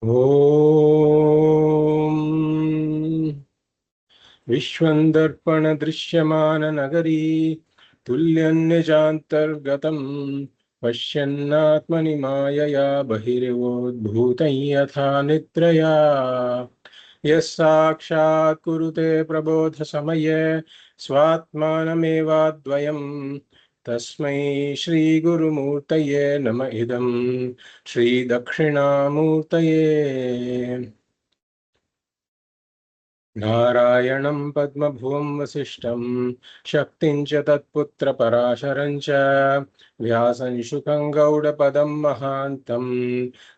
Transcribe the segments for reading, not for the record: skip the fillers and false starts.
ॐ विश्वन्दर्पण दृश्यमान नगरी तुल्यन्निजान्तर्गतं पश्यन्नात्मनि मायया बहिर्वोद्भूतं यथा निद्रया यः साक्षात् कुरुते प्रबोधसमये स्वात्मानमेवाद्वयम् तस्मै श्रीगुरुमूर्तये नम इदं श्रीदक्षिणामूर्तये। नारायणं पद्मभुवं वसिष्ठं शक्तिं च तत्पुत्रपराशरं च व्यासं शुकं गौडपदं महान्तं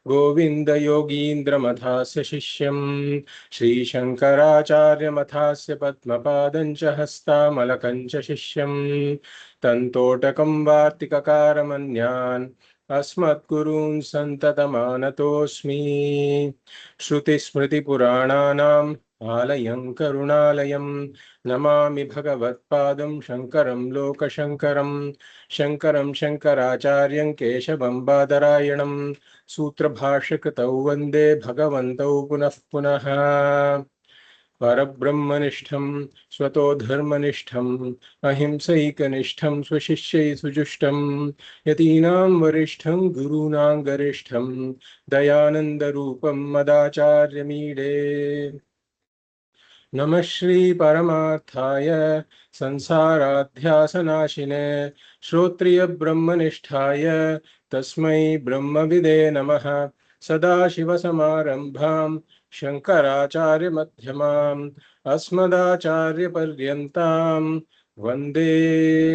गोविन्दयोगीन्द्रमथास्य शिष्यं श्रीशङ्कराचार्यमथास्य पद्मपादं च हस्तामलकं च शिष्यं तन्तोटकं वार्तिककारमन्यान् अस्मद्गुरून् सन्ततमानतोऽस्मि। श्रुतिस्मृतिपुराणानाम् आलयं करुणालयं नमामि भगवत्पादं शङ्करं लोकशङ्करं शङ्करं शङ्कराचार्यं केशवं बादरायणं सूत्रभाष्यकृतौ वन्दे भगवन्तौ पुनः पुनः। परब्रह्मनिष्ठं स्वतो धर्मनिष्ठं अहिंसैकनिष्ठं स्वशिष्यै सुजुष्टं यतीनां वरिष्ठं गुरूणां गरिष्ठं दयानन्दरूपं मदाचार्यमीडे। नमः श्री परमार्थाय संसाराध्यासनाशिने श्रोत्रियब्रह्मनिष्ठाय तस्मै ब्रह्मविदे नमः। सदाशिवसमारम्भां शङ्कराचार्यमध्यमाम् अस्मदाचार्यपर्यन्तां वन्दे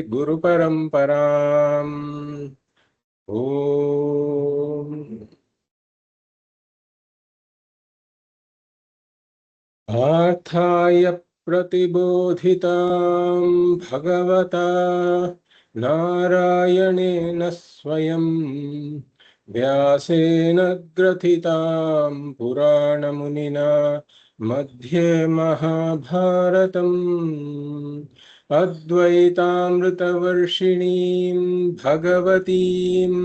गुरुपरम्पराम्। ॐ पार्थाय प्रतिबोधितां भगवता नारायणेन स्वयं व्यासेन ग्रथितां पुराणमुनिना मध्ये महाभारतम् अद्वैतामृतवर्षिणीं भगवतीम्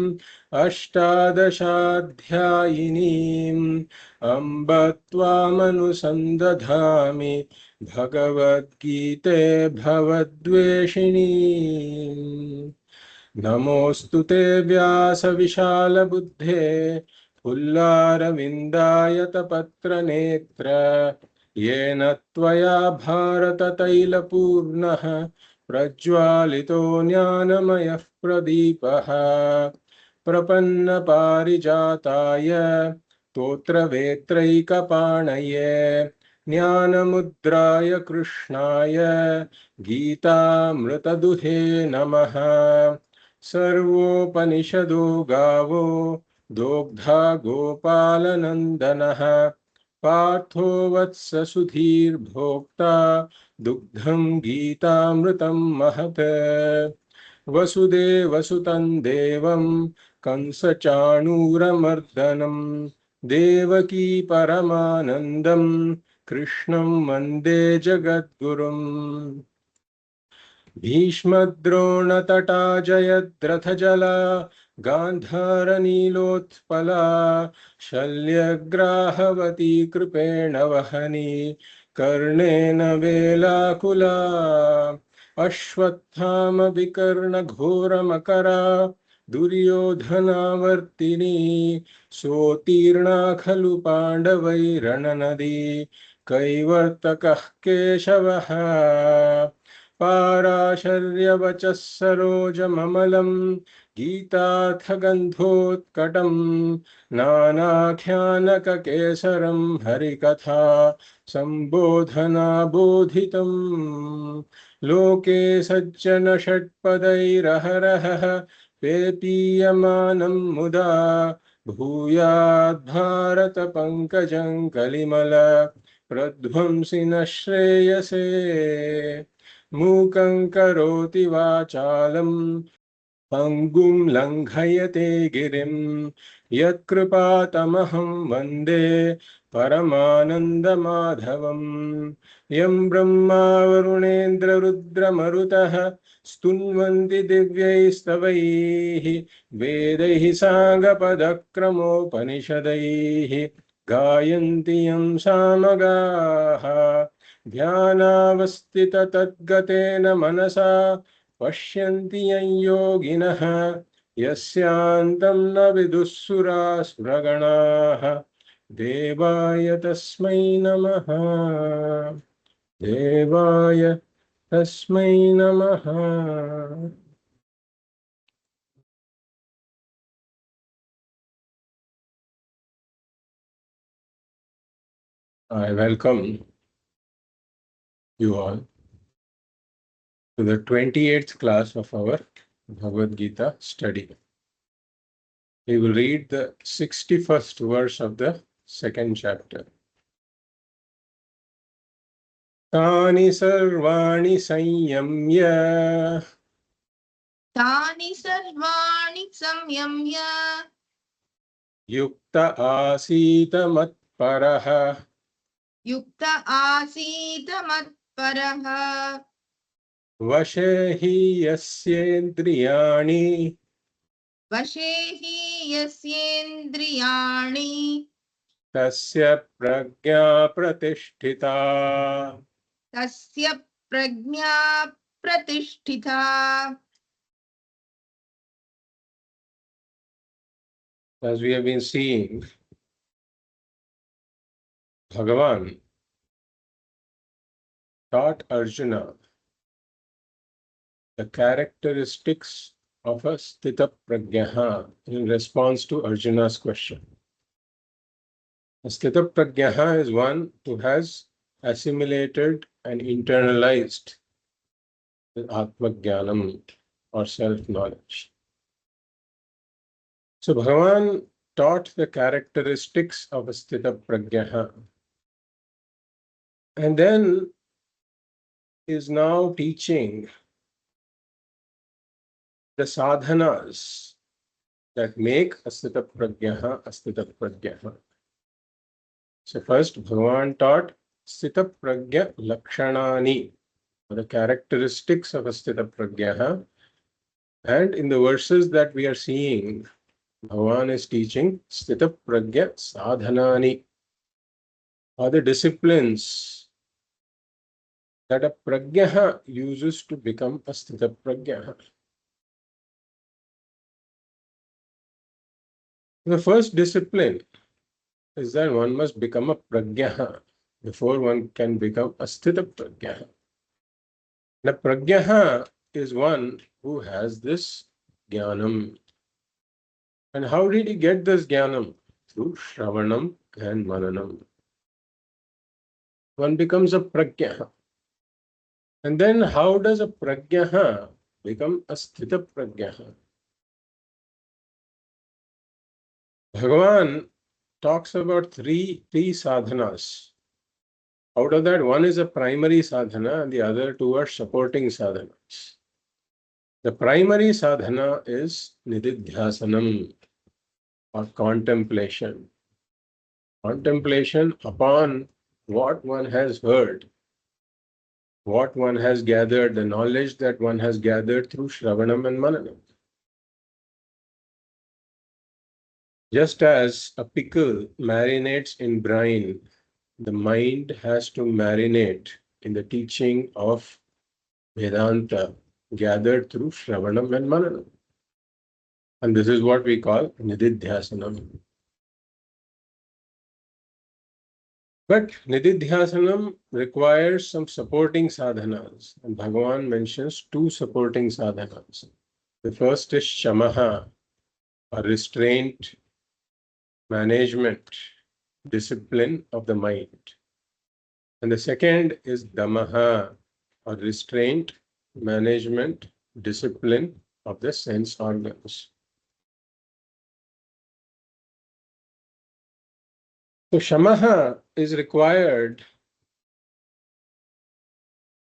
अष्टादशाध्यायिनीम् अम्ब त्वामनुसन्दधामि भगवद्गीते भवद्वेषिणी। नमोऽस्तु ते व्यासविशालबुद्धे पुल्लारविन्दायतपत्रनेत्र येन त्वया भारततैलपूर्णः प्रज्वालितो ज्ञानमयः प्रदीपः प्रपन्नपारिजाताय स्तोत्रवेत्रैकपाणये ज्ञानमुद्राय कृष्णाय गीतामृतदुहे नमः। सर्वोपनिषदो गावो दोग्धा गोपालनन्दनः पार्थो वत्स सुधीर्भोक्ता दुग्धं गीतामृतं महत्। वसुदेवसुतं देवं कंसचाणूरमर्दनं देवकी परमानन्दं कृष्णं वन्दे जगद्गुरुम्। भीष्मद्रोणतटा जयद्रथजला गान्धारनीलोत्पला शल्यग्राहवती कृपेण वहनी कर्णेन वेलाकुला अश्वत्थामविकर्णघोरमकरा दुर्योधनावर्तिनी सोत्तीर्णा खलु पाण्डवैरणनदी कैवर्तकः केशवः पाराशर्यवचः सरोजममलं गीतार्थगन्धोत्कटं नानाख्यानककेसरं हरिकथा सम्बोधनाबोधितं लोके सज्जनषट्पदैरहरहः पेपीयमानं मुदा भूयाद्भारतपङ्कजं कलिमल प्रध्वंसिन श्रेयसे। मूकं करोति वाचालं पङ्गुं लङ्घयते गिरिं यत्कृपातमहं वन्दे परमानन्दमाधवम्। यं ब्रह्मा वरुणेन्द्ररुद्रमरुतः स्तुन्वन्ति दिव्यैस्तवैः वेदैः साङ्गपदक्रमोपनिषदैः गायन्ति यं सामगाः ध्यानावस्थिततद्गतेन मनसा पश्यन्ति यं योगिनः यस्यान्तं न विदुःसुरासुरगणाः देवाय तस्मै नमः देवाय तस्मै नमः. I welcome you all to the 28th class of our Bhagavad Gita study. We will read the 61st verse of the second chapter. Tani sarvani samyamya तानि सर्वाणि संयम्य yukta asita matparaha युक्त आसीत मत्परः vashe hi yasyendriyani वशे हि यस्येन्द्रियाणि tasya prajna pratisthita. तस्य प्रज्ञा प्रतिष्ठिता. As we have been seeing, Bhagavan taught Arjuna the characteristics of a sthita prajna in response to Arjuna's question. A sthita prajna is one who has assimilated and internalized the Atma Jnanam or self-knowledge. So Bhagavan taught the characteristics of a sthita prajna and then is now teaching the sadhanas that make asthita prajna. So first Bhagavan taught sthita prajna lakshanani, the characteristics of asthita prajna, and in the verses that we are seeing, Bhagavan is teaching sthita prajna sadhanani, or the disciplines that a prajna uses to become a sthita prajna. The first discipline is that one must become a prajna before one can become a sthita prajna. The prajna is one who has this jnanam. And how did he get this jnanam? Through shravanam and mananam. One becomes a prajna. And then how does a prajna become a sthita prajna? Bhagavan talks about three sadhanas. Out of that, one is a primary sadhana and the other two are supporting sadhanas. The primary sadhana is nididhyasanam or contemplation. Contemplation upon what one has heard, what one has gathered, the knowledge that one has gathered through Shravanam and Mananam. Just as a pickle marinates in brine, the mind has to marinate in the teaching of Vedanta gathered through Shravanam and Mananam. And this is what we call Nididhyasanam. But Nididhyasanam requires some supporting sadhanas. And Bhagavan mentions two supporting sadhanas. The first is Shamaha, a restraint, management, discipline of the mind. And the second is Damaha, a restraint, management, discipline of the sense organs. So Shamaha is required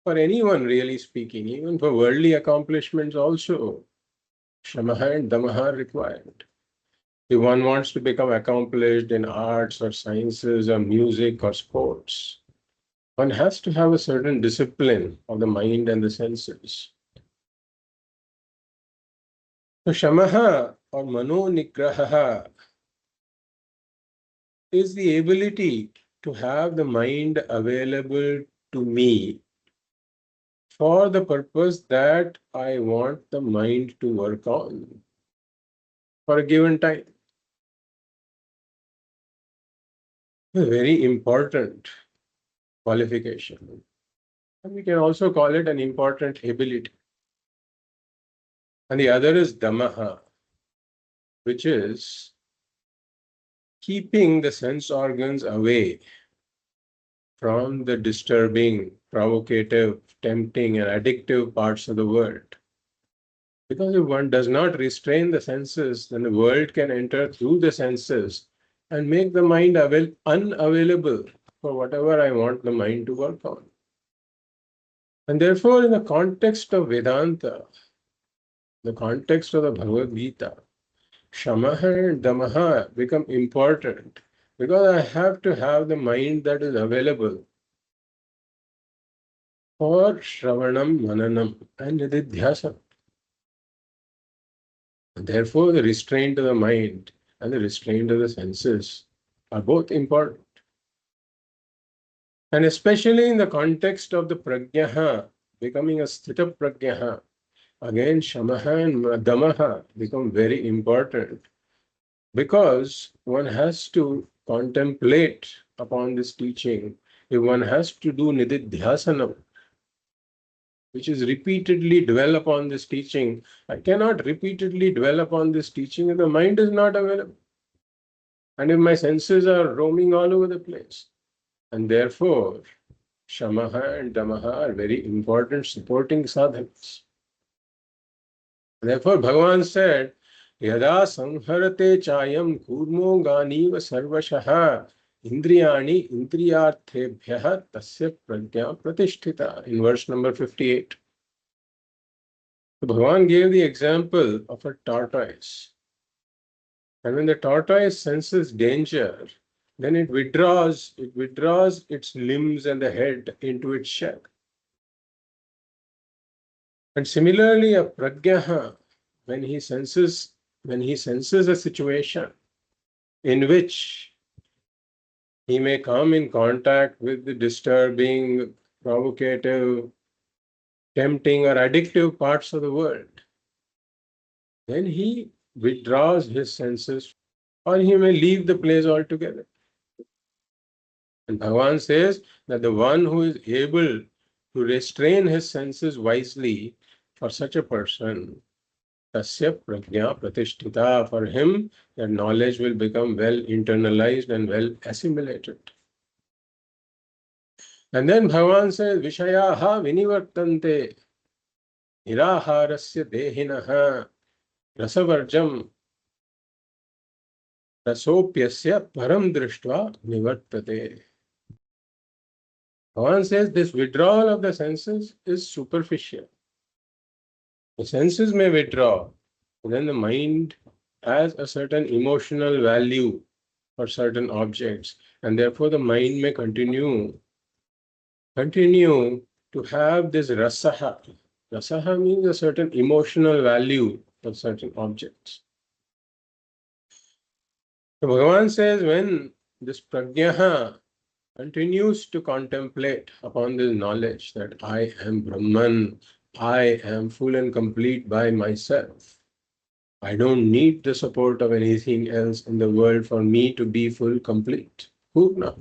for anyone really speaking, even for worldly accomplishments also. Shamaha and Damaha are required. If one wants to become accomplished in arts or sciences or music or sports, one has to have a certain discipline of the mind and the senses. So Shamaha or Mano Nigraha is the ability to have the mind available to me for the purpose that I want the mind to work on for a given time. A very important qualification. And we can also call it an important ability. And the other is damaha, which is keeping the sense organs away from the disturbing, provocative, tempting, and addictive parts of the world. Because if one does not restrain the senses, then the world can enter through the senses and make the mind unavailable for whatever I want the mind to work on. And therefore, in the context of Vedanta, the context of the Bhagavad Gita, Shamaha and Damaha become important because I have to have the mind that is available for Shravanam, Mananam, and Nididhyasana. Therefore, the restraint of the mind and the restraint of the senses are both important. And especially in the context of the prajnaha, becoming a sthita prajnaha, again, shamaha and damaha become very important because one has to contemplate upon this teaching. If one has to do nididhyasana, which is repeatedly dwell upon this teaching, I cannot repeatedly dwell upon this teaching if the mind is not available. And if my senses are roaming all over the place. And therefore, shamaha and damaha are very important supporting sadhanas. Therefore, Bhagavan said, Yada samharate chayam kurmo ganiva sarvashaha indriyani indriyarthebhyaha tasya prajna pratisthita, in verse number 58. So Bhagavan gave the example of a tortoise. And when the tortoise senses danger, then it withdraws its limbs and the head into its shell. And similarly, a prajnaha, when he senses a situation in which he may come in contact with the disturbing, provocative, tempting, or addictive parts of the world, then he withdraws his senses, or he may leave the place altogether. And Bhagavan says that the one who is able to restrain his senses wisely, for such a person, tasya prajna pratishtita, for him, that knowledge will become well internalized and well assimilated. And then Bhagavan says, Vishayaha vinivartante niraharasya dehinaha rasavarjam rasopyasya param drishtva nivartate. Bhagavan says this withdrawal of the senses is superficial. The senses may withdraw, but then the mind has a certain emotional value for certain objects, and therefore the mind may continue to have this rasaha. Rasaha means a certain emotional value of certain objects. So Bhagavan says when this prajnaha continues to contemplate upon this knowledge that I am Brahman, I am full and complete by myself. I don't need the support of anything else in the world for me to be full, complete. Purna.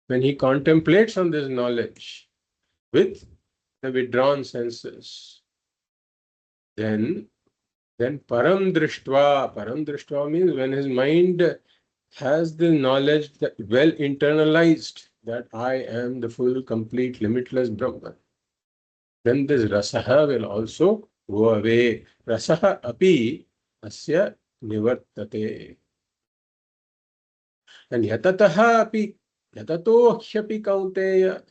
When he contemplates on this knowledge with the withdrawn senses, then param drishtva means when his mind has the knowledge that well internalized that I am the full, complete, limitless Brahman, then this rasaha will also go away. Rasaha api asya nivartate. And yatataha api, yatato hyapi kaunteya,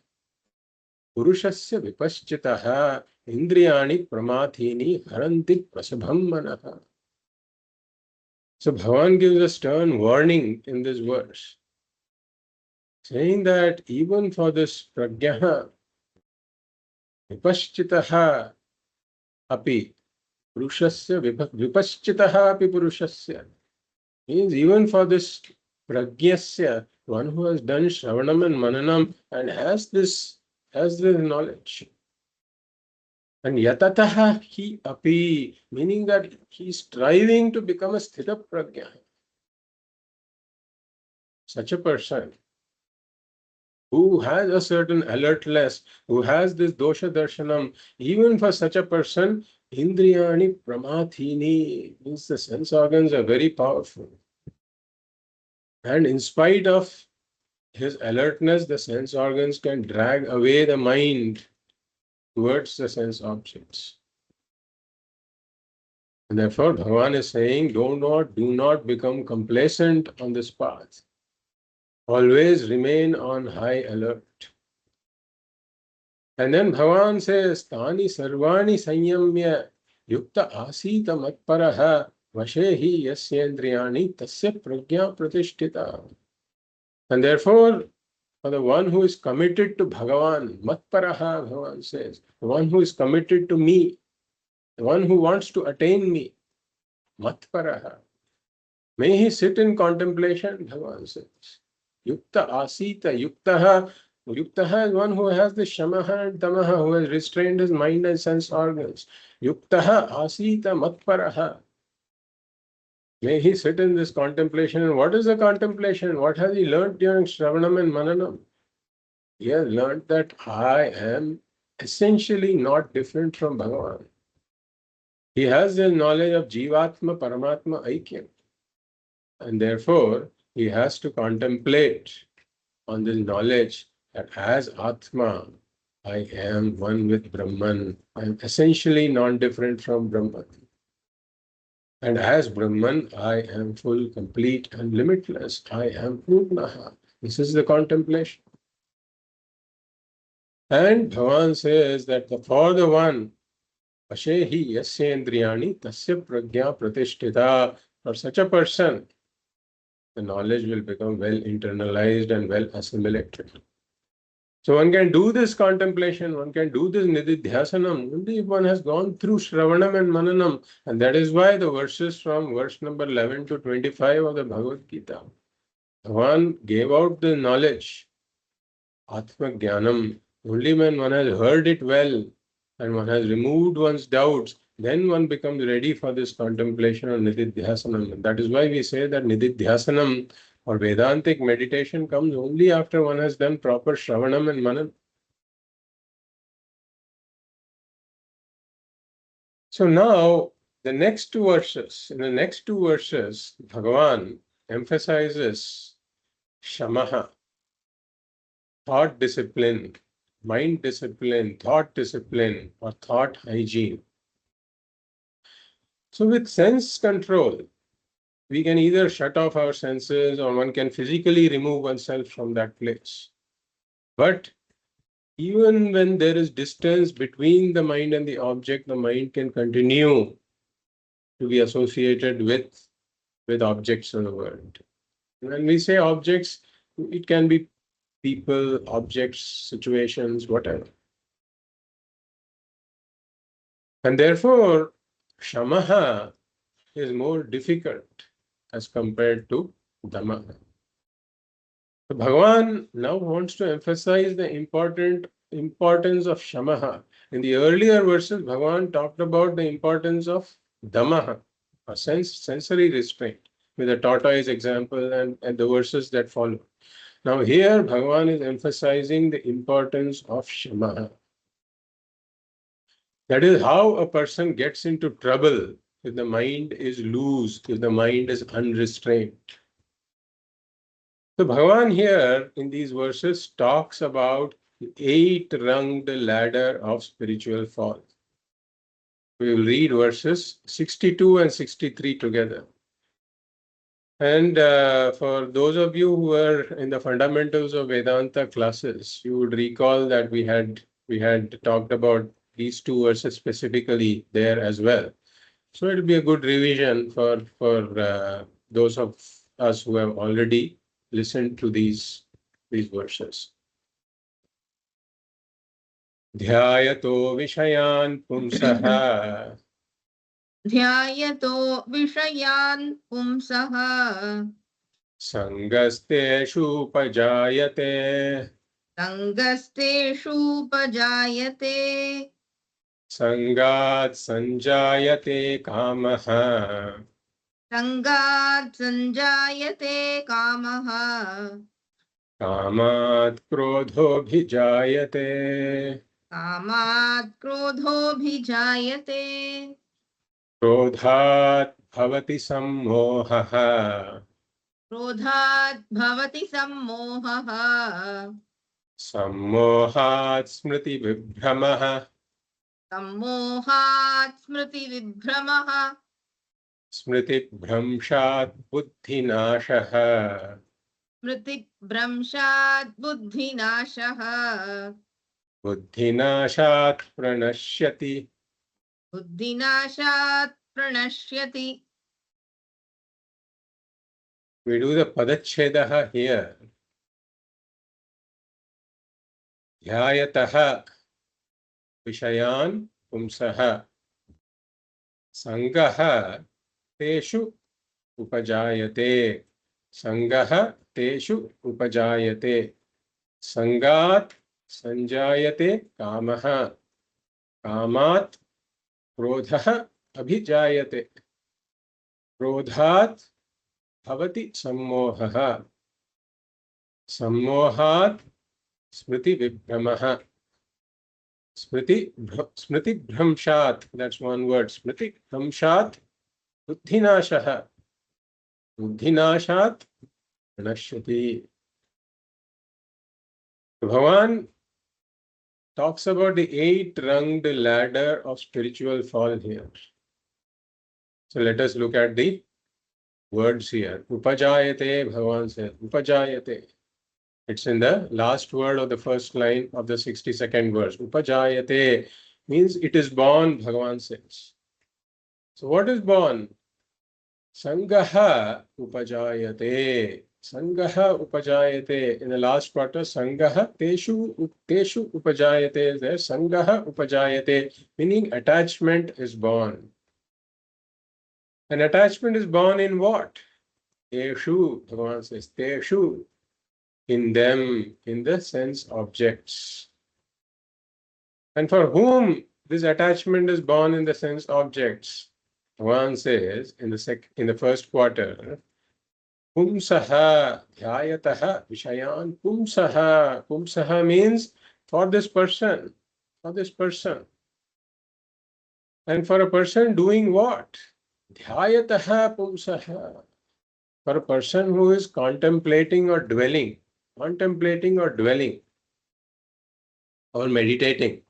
purushasya vipaschitaha indriyani pramathini haranti prasabham manaha. So Bhagavan gives a stern warning in this verse, saying that even for this prajnaha, vipaschitaha api purushasya, vipaschitaha api purushasya, means even for this pragyasya, one who has done shravanam and mananam and has this knowledge. And yatataha hi api, meaning that he is striving to become a sthita pragya. Such a person who has a certain alertness, who has this dosha darshanam, even for such a person, indriyani pramathini, means the sense organs are very powerful. And in spite of his alertness, the sense organs can drag away the mind towards the sense objects. And therefore, Bhagavan is saying, do not become complacent on this path. Always remain on high alert. And then Bhagavan says, Tani sarvani sanyamya yukta asita matparaha vashehi yasyendriyani tasya pragya pratishtita. And therefore, for the one who is committed to Bhagavan, matparaha, Bhagavan says, the one who is committed to me, the one who wants to attain me, matparaha. May he sit in contemplation, Bhagavan says. Yukta asita, yuktaha. Yuktaha is one who has the shamaha and tamaha, who has restrained his mind and sense organs. Yuktaha asita matparaha. May he sit in this contemplation. And what is the contemplation? What has he learned during Shravanam and Mananam? He has learned that I am essentially not different from Bhagavan. He has the knowledge of Jivatma, Paramatma, Aikyam. And therefore, he has to contemplate on this knowledge that as Atma, I am one with Brahman. I am essentially non-different from Brahman. And as Brahman, I am full, complete, and limitless. I am Purnaha. This is the contemplation. And Bhagavan says that for the one, Ashehi yasyendriyani tasya pragya pratishtita. For such a person, the knowledge will become well internalized and well assimilated. So one can do this contemplation, one can do this nididhyasanam only if one has gone through Shravanam and Mananam. And that is why the verses from verse number 11 to 25 of the Bhagavad Gita, one gave out the knowledge, Atma Jnanam, only when one has heard it well and one has removed one's doubts, then one becomes ready for this contemplation of nididhyasanam. And that is why we say that nididhyasanam or Vedantic meditation comes only after one has done proper Shravanam and Mananam. So now, in the next two verses, Bhagavan emphasizes shamaha, thought discipline, mind discipline, thought discipline, or thought hygiene. So with sense control, we can either shut off our senses or one can physically remove oneself from that place. But even when there is distance between the mind and the object, the mind can continue to be associated with objects in the world. When we say objects, it can be people, objects, situations, whatever. And therefore, shamaha is more difficult as compared to dhamma. So Bhagavan now wants to emphasize the importance of shamaha. In the earlier verses, Bhagavan talked about the importance of dhamma, or sensory restraint, with the tortoise example and the verses that follow. Now here, Bhagavan is emphasizing the importance of shamaha. That is how a person gets into trouble if the mind is loose, if the mind is unrestrained. So Bhagavan here in these verses talks about the 8-runged ladder of spiritual fall. We will read verses 62 and 63 together. And for those of you who are in the fundamentals of Vedanta classes, you would recall that we had talked about these two verses specifically there as well. So it will be a good revision for those of us who have already listened to these verses. Dhyayato vishayan pumsaha ध्यायतो विषयान् पुंसः Sangasteshu upajayate. सङ्गस्तेषूपजायते Sangat sanjayate kamaha. सङ्गात् सञ्जायते कामः Kamat krodhobhijayate. कामात् क्रोधोऽभिजायते Krodhat bhavati sammohaha. क्रोधात् भवति सम्मोहः Sammohat smriti vibhramaha. सम्मोहात् स्मृतिविभ्रमः Smriti bhramshat buddhinashaha. स्मृतिभ्रंशात् बुद्धिनाशः Buddhinashat pranashyati. बुद्धिनाशात् प्रणश्यति We do the padachhedaha here. Dhyayataha vishayan pumsaha. Sangaha teshu upajayate. Sangaha teshu upajayate. Sangat sanjayate kamaha. Kamat krodha abhijayate. Krodhat bhavati sammohaha. Sammohat smriti vibhramaha. Smriti bhramshat. That's one word. Smriti bhramshat buddhinashaha. Buddhinashat pranashyati. Bhagavan talks about the 8-runged ladder of spiritual fall here. So let us look at the words here. Upajayate, Bhagavan says. Upajayate. It's in the last word of the first line of the 62nd verse. Upajayate means it is born, Bhagavan says. So what is born? Sangaha upajayate. Sangaha upajayate. In the last quarter, Sangaha teshu upajayate is there. Sangaha upajayate, meaning attachment is born. An attachment is born in what? Teshu, Bhagavan says. Teshu, in them, in the sense objects. And for whom this attachment is born in the sense objects? Bhagavan says in the first quarter, Pumsaha dhyayataha vishayan pumsaha. Pumsaha means for this person, for this person. And for a person doing what? Dhyayataha pumsaha. For a person who is contemplating or dwelling, or meditating.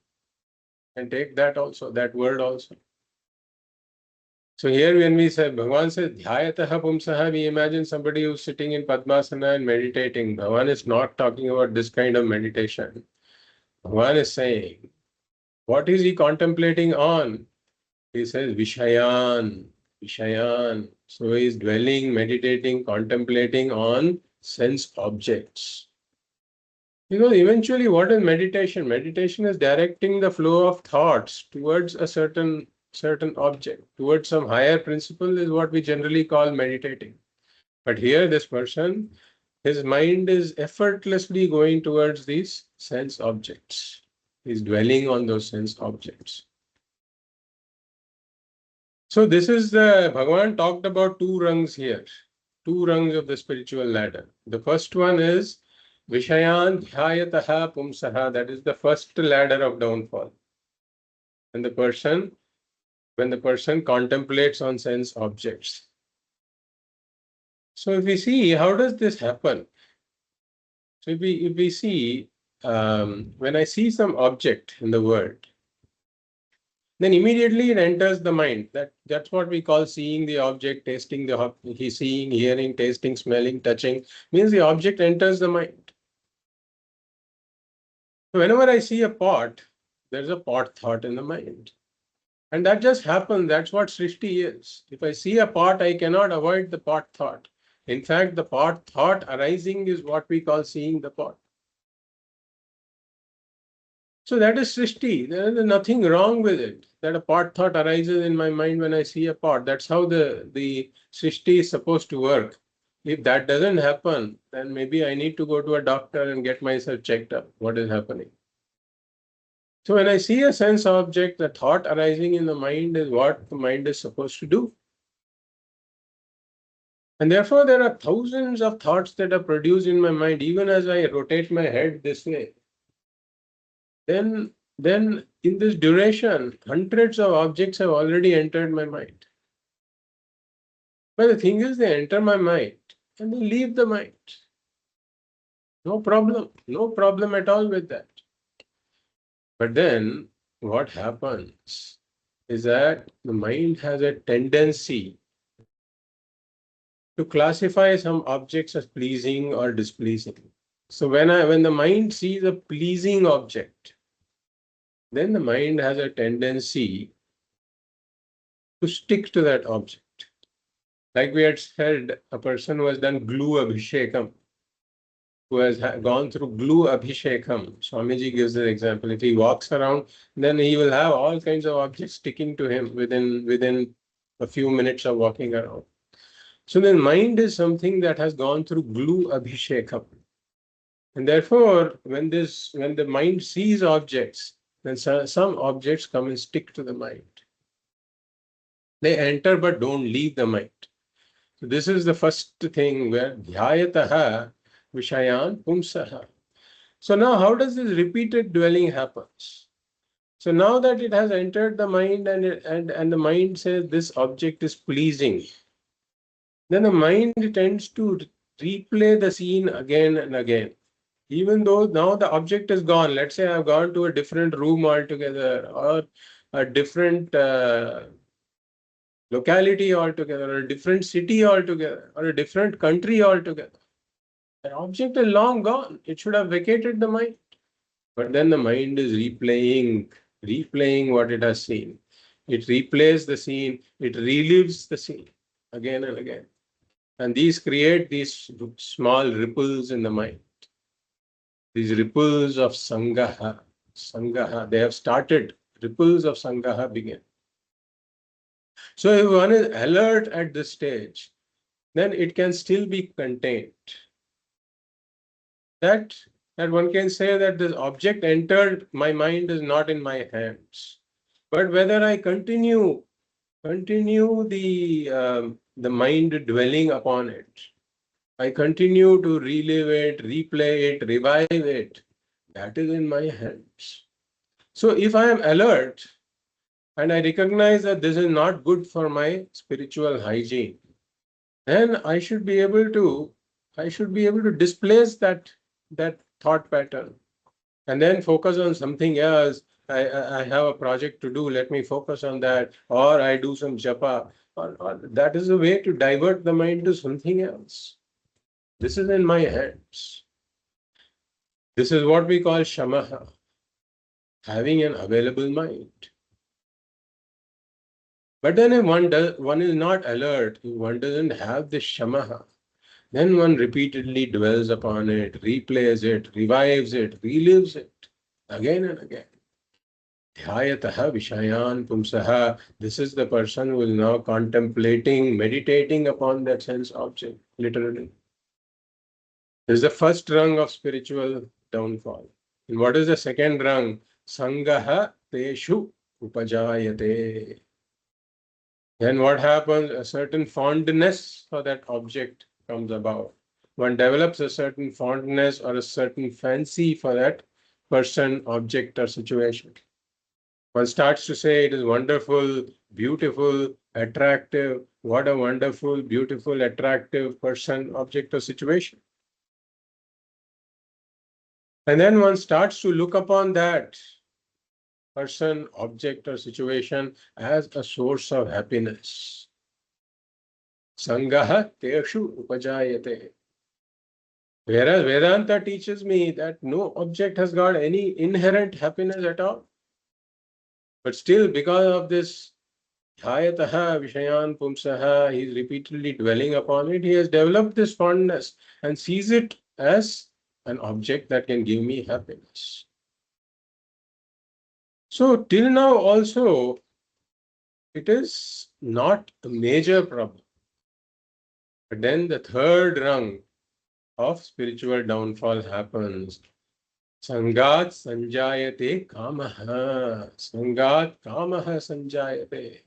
And take that also, that word also. So here when we say, Bhagavan says, Dhyayataha pumsaha, we imagine somebody who's sitting in Padmasana and meditating. Bhagavan is not talking about this kind of meditation. Bhagavan is saying, what is he contemplating on? He says, Vishayan, Vishayan. So he is dwelling, meditating, contemplating on sense objects. Because eventually what is meditation? Meditation is directing the flow of thoughts towards a certain object, towards some higher principle is what we generally call meditating. But here this person, his mind is effortlessly going towards these sense objects. He's dwelling on those sense objects. So this is Bhagavan talked about 2 rungs here, 2 rungs of the spiritual ladder. The first one is Vishayan dhyayataha pumsaha, that is the first ladder of downfall. And when the person contemplates on sense objects. So if we see, how does this happen? So if we see, when I see some object in the world, then immediately it enters the mind. That's what we call seeing the object, tasting the object, seeing, hearing, tasting, smelling, touching, means the object enters the mind. So whenever I see a pot, there's a pot thought in the mind. And that just happens. That's what Srishti is. If I see a pot, I cannot avoid the pot thought. In fact, the pot thought arising is what we call seeing the pot. So that is Srishti. There is nothing wrong with it, that a pot thought arises in my mind when I see a pot. That's how the Srishti is supposed to work. If that doesn't happen, then maybe I need to go to a doctor and get myself checked up. What is happening? So when I see a sense object, the thought arising in the mind is what the mind is supposed to do. And therefore, there are thousands of thoughts that are produced in my mind, even as I rotate my head this way. Then in this duration, hundreds of objects have already entered my mind. But the thing is, they enter my mind and they leave the mind. No problem. No problem at all with that. But then what happens is that the mind has a tendency to classify some objects as pleasing or displeasing. So when the mind sees a pleasing object, then the mind has a tendency to stick to that object. Like we had said, a person who has done glue abhishekam, who has gone through glue abhishekam. Swamiji gives the example. If he walks around, then he will have all kinds of objects sticking to him within a few minutes of walking around. So the mind is something that has gone through glue abhishekam. And therefore, when the mind sees objects, then some objects come and stick to the mind. They enter but don't leave the mind. So this is the first thing where dhyayataha vishayan pumsaha. So now how does this repeated dwelling happens? So now that it has entered the mind and the mind says this object is pleasing, then the mind tends to replay the scene again and again. Even though now the object is gone, let's say I've gone to a different room altogether or a different locality altogether or a different city altogether or a different country altogether. The object is long gone. It should have vacated the mind. But then the mind is replaying what it has seen. It replays the scene, it relives the scene again and again. And these create these small ripples in the mind. These ripples of sangaha, they have started. Ripples of sangaha begin. So if one is alert at this stage, then it can still be contained. That one can say that this object entered my mind is not in my hands. But whether I continue the mind dwelling upon it, I continue to relive it, replay it, revive it, that is in my hands. So if I am alert and I recognize that this is not good for my spiritual hygiene, then I should be able to displace that thought pattern and then focus on something else. I have a project to do, let me focus on that, or I do some japa, or that is a way to divert the mind to something else. This is in my hands. This is what we call shamaha, having an available mind. But then if one is not alert, if one doesn't have this shamaha, then one repeatedly dwells upon it, replays it, revives it, relives it again and again. Dhyayataha vishayan pumsaha. This is the person who is now contemplating, meditating upon that sense object, literally. This is the first rung of spiritual downfall. And what is the second rung? Sangaha teshu upajayate. Then what happens? A certain fondness for that object comes about. One develops a certain fondness or a certain fancy for that person, object, or situation. One starts to say it is wonderful, beautiful, attractive. What a wonderful, beautiful, attractive person, object, or situation. And then one starts to look upon that person, object, or situation as a source of happiness. Sangaha teshu upajayate. Whereas Vedanta teaches me that no object has got any inherent happiness at all. But still, because of this dhayataha vishayan pumsaha, he is repeatedly dwelling upon it, he has developed this fondness and sees it as an object that can give me happiness. So till now also, it is not a major problem. But then the third rung of spiritual downfall happens. Sangat sanjayate kamaha. Sangat kamaha sanjayate.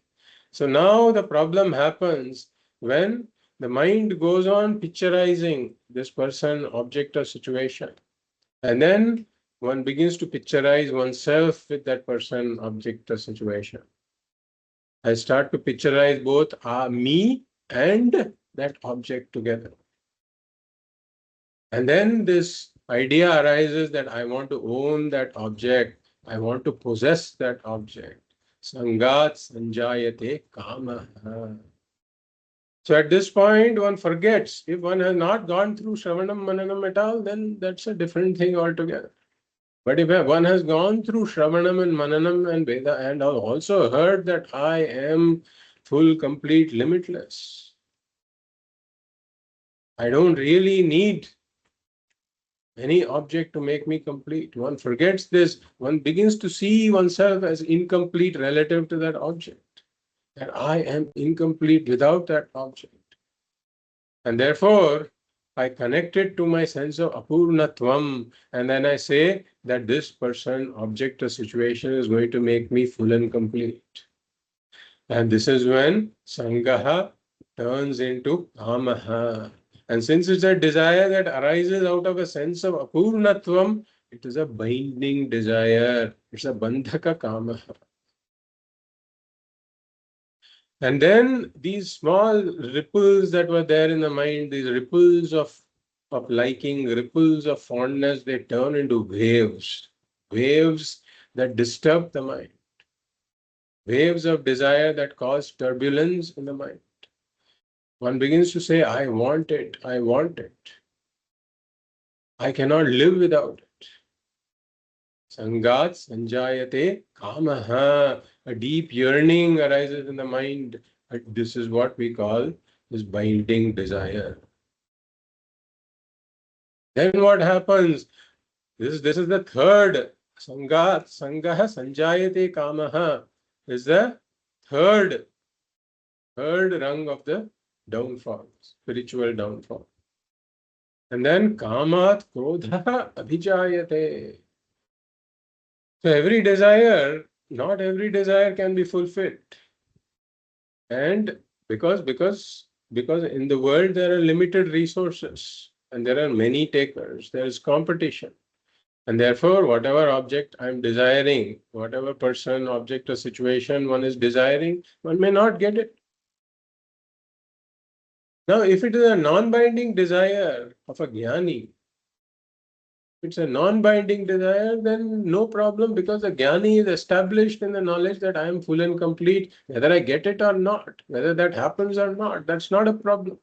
So now the problem happens when the mind goes on picturizing this person, object, or situation. And then one begins to picturize oneself with that person, object, or situation. I start to picturize both me and that object together. And then this idea arises that I want to own that object, I want to possess that object. Sangat sanjayate kama. So at this point, one forgets. If one has not gone through Shravanam Mananam at all, then that's a different thing altogether. But if one has gone through Shravanam and Mananam and Veda and also heard that I am full, complete, limitless, I don't really need any object to make me complete. One forgets this. One begins to see oneself as incomplete relative to that object. That I am incomplete without that object. And therefore, I connect it to my sense of apurnatvam. And then I say that this person, object, or situation is going to make me full and complete. And this is when sangaha turns into kamaha. And since it's a desire that arises out of a sense of apurnatvam, it is a binding desire. It's a bandhaka kamaha. And then these small ripples that were there in the mind, these ripples of liking, ripples of fondness, they turn into waves. Waves that disturb the mind. Waves of desire that cause turbulence in the mind. One begins to say, I want it, I want it. I cannot live without it. Sangat sanjayate kamaha. A deep yearning arises in the mind. This is what we call this binding desire. Then what happens? This is the third. Sangat, sangaha sanjayate kamaha is the third rung of the downfall, spiritual downfall. And then kamat krodha abhijayate. So every desire, not every desire can be fulfilled. And because in the world there are limited resources and there are many takers, there is competition. And therefore, whatever object I'm desiring, whatever person, object, or situation one is desiring, one may not get it. Now, if it is a non-binding desire of a jnani, it's a non-binding desire, then no problem, because the jnani is established in the knowledge that I am full and complete, whether I get it or not, whether that happens or not, that's not a problem.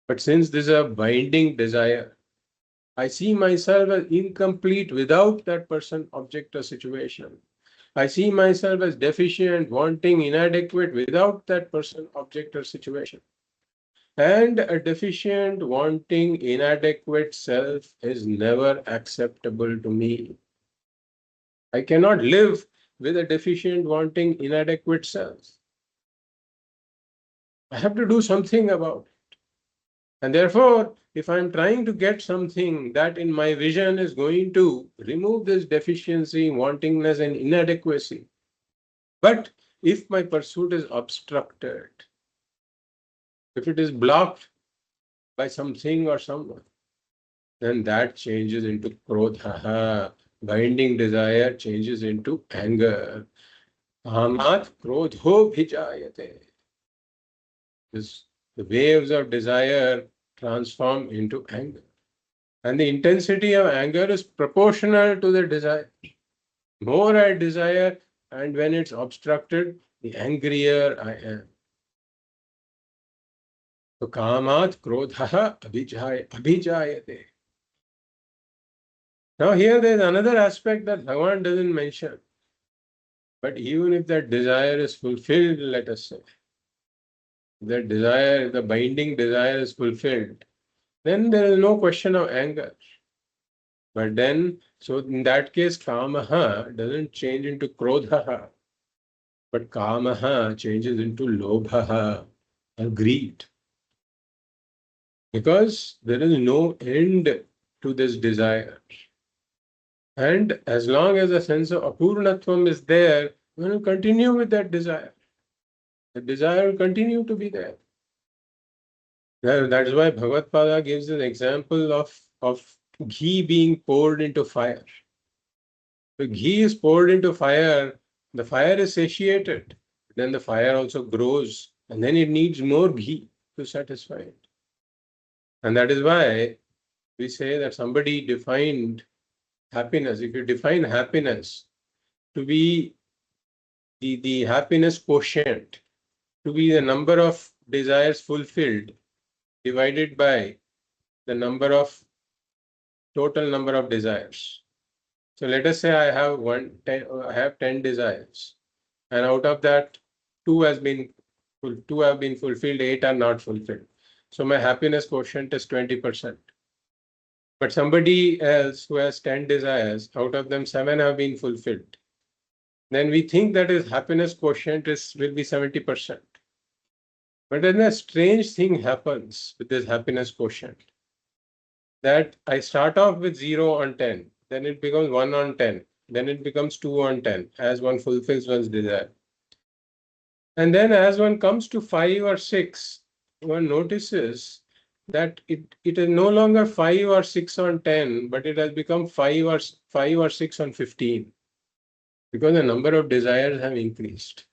But since this is a binding desire, I see myself as incomplete without that person, object, or situation. I see myself as deficient, wanting, inadequate without that person, object, or situation. And a deficient, wanting, inadequate self is never acceptable to me. I cannot live with a deficient, wanting, inadequate self. I have to do something about it. And therefore, if I'm trying to get something that in my vision is going to remove this deficiency, wantingness, and inadequacy, but if my pursuit is obstructed, if it is blocked by something or someone, then that changes into krodha. Binding desire changes into anger. Kamat krodho bhijayate. The waves of desire transform into anger. And the intensity of anger is proportional to the desire. More I desire, and when it's obstructed, the angrier I am. So kamat krodha abhijayate. Now here there is another aspect that Bhagavan doesn't mention. But even if that desire is fulfilled, let us say, that desire, the binding desire is fulfilled, then there is no question of anger. But then, so in that case, kamaha doesn't change into krodha, but kamaha changes into lobha, or greed. because there is no end to this desire. And as long as a sense of apurnatvam is there, we will continue with that desire. The desire will continue to be there. That's why Bhagavad Pada gives an example of ghee being poured into fire. The ghee is poured into fire, the fire is satiated, then the fire also grows, and then it needs more ghee to satisfy it. And that is why we say that somebody defined happiness. If you define happiness to be the happiness quotient, to be the number of desires fulfilled divided by the total number of desires. So let us say I have 10 desires, and out of that, two has been two have been fulfilled, 8 are not fulfilled. So my happiness quotient is 20%. But somebody else who has 10 desires, out of them 7 have been fulfilled. Then we think that his happiness quotient will be 70%. But then a strange thing happens with this happiness quotient. That I start off with 0 on 10, then it becomes 1 on 10, then it becomes 2 on 10 as one fulfills one's desire. And then as one comes to 5 or 6, one notices that it is no longer 5 or 6 on 10, but it has become 5 or 6 on 15, because the number of desires have increased.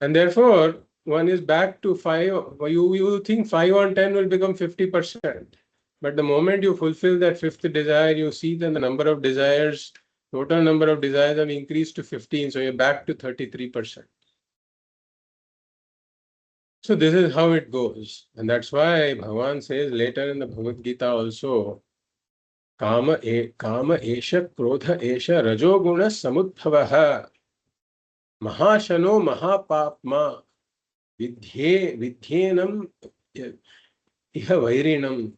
And therefore, one is back to 5. You think 5 on 10 will become 50%. But the moment you fulfill that fifth desire, you see that the number of desires, total number of desires have increased to 15. So you're back to 33%. So this is how it goes. And that's why Bhagavan says later in the Bhagavad Gita also, Kama esha krodha esha rajoguna samudbhavaha mahashano mahapapma vidyenam iha vairinam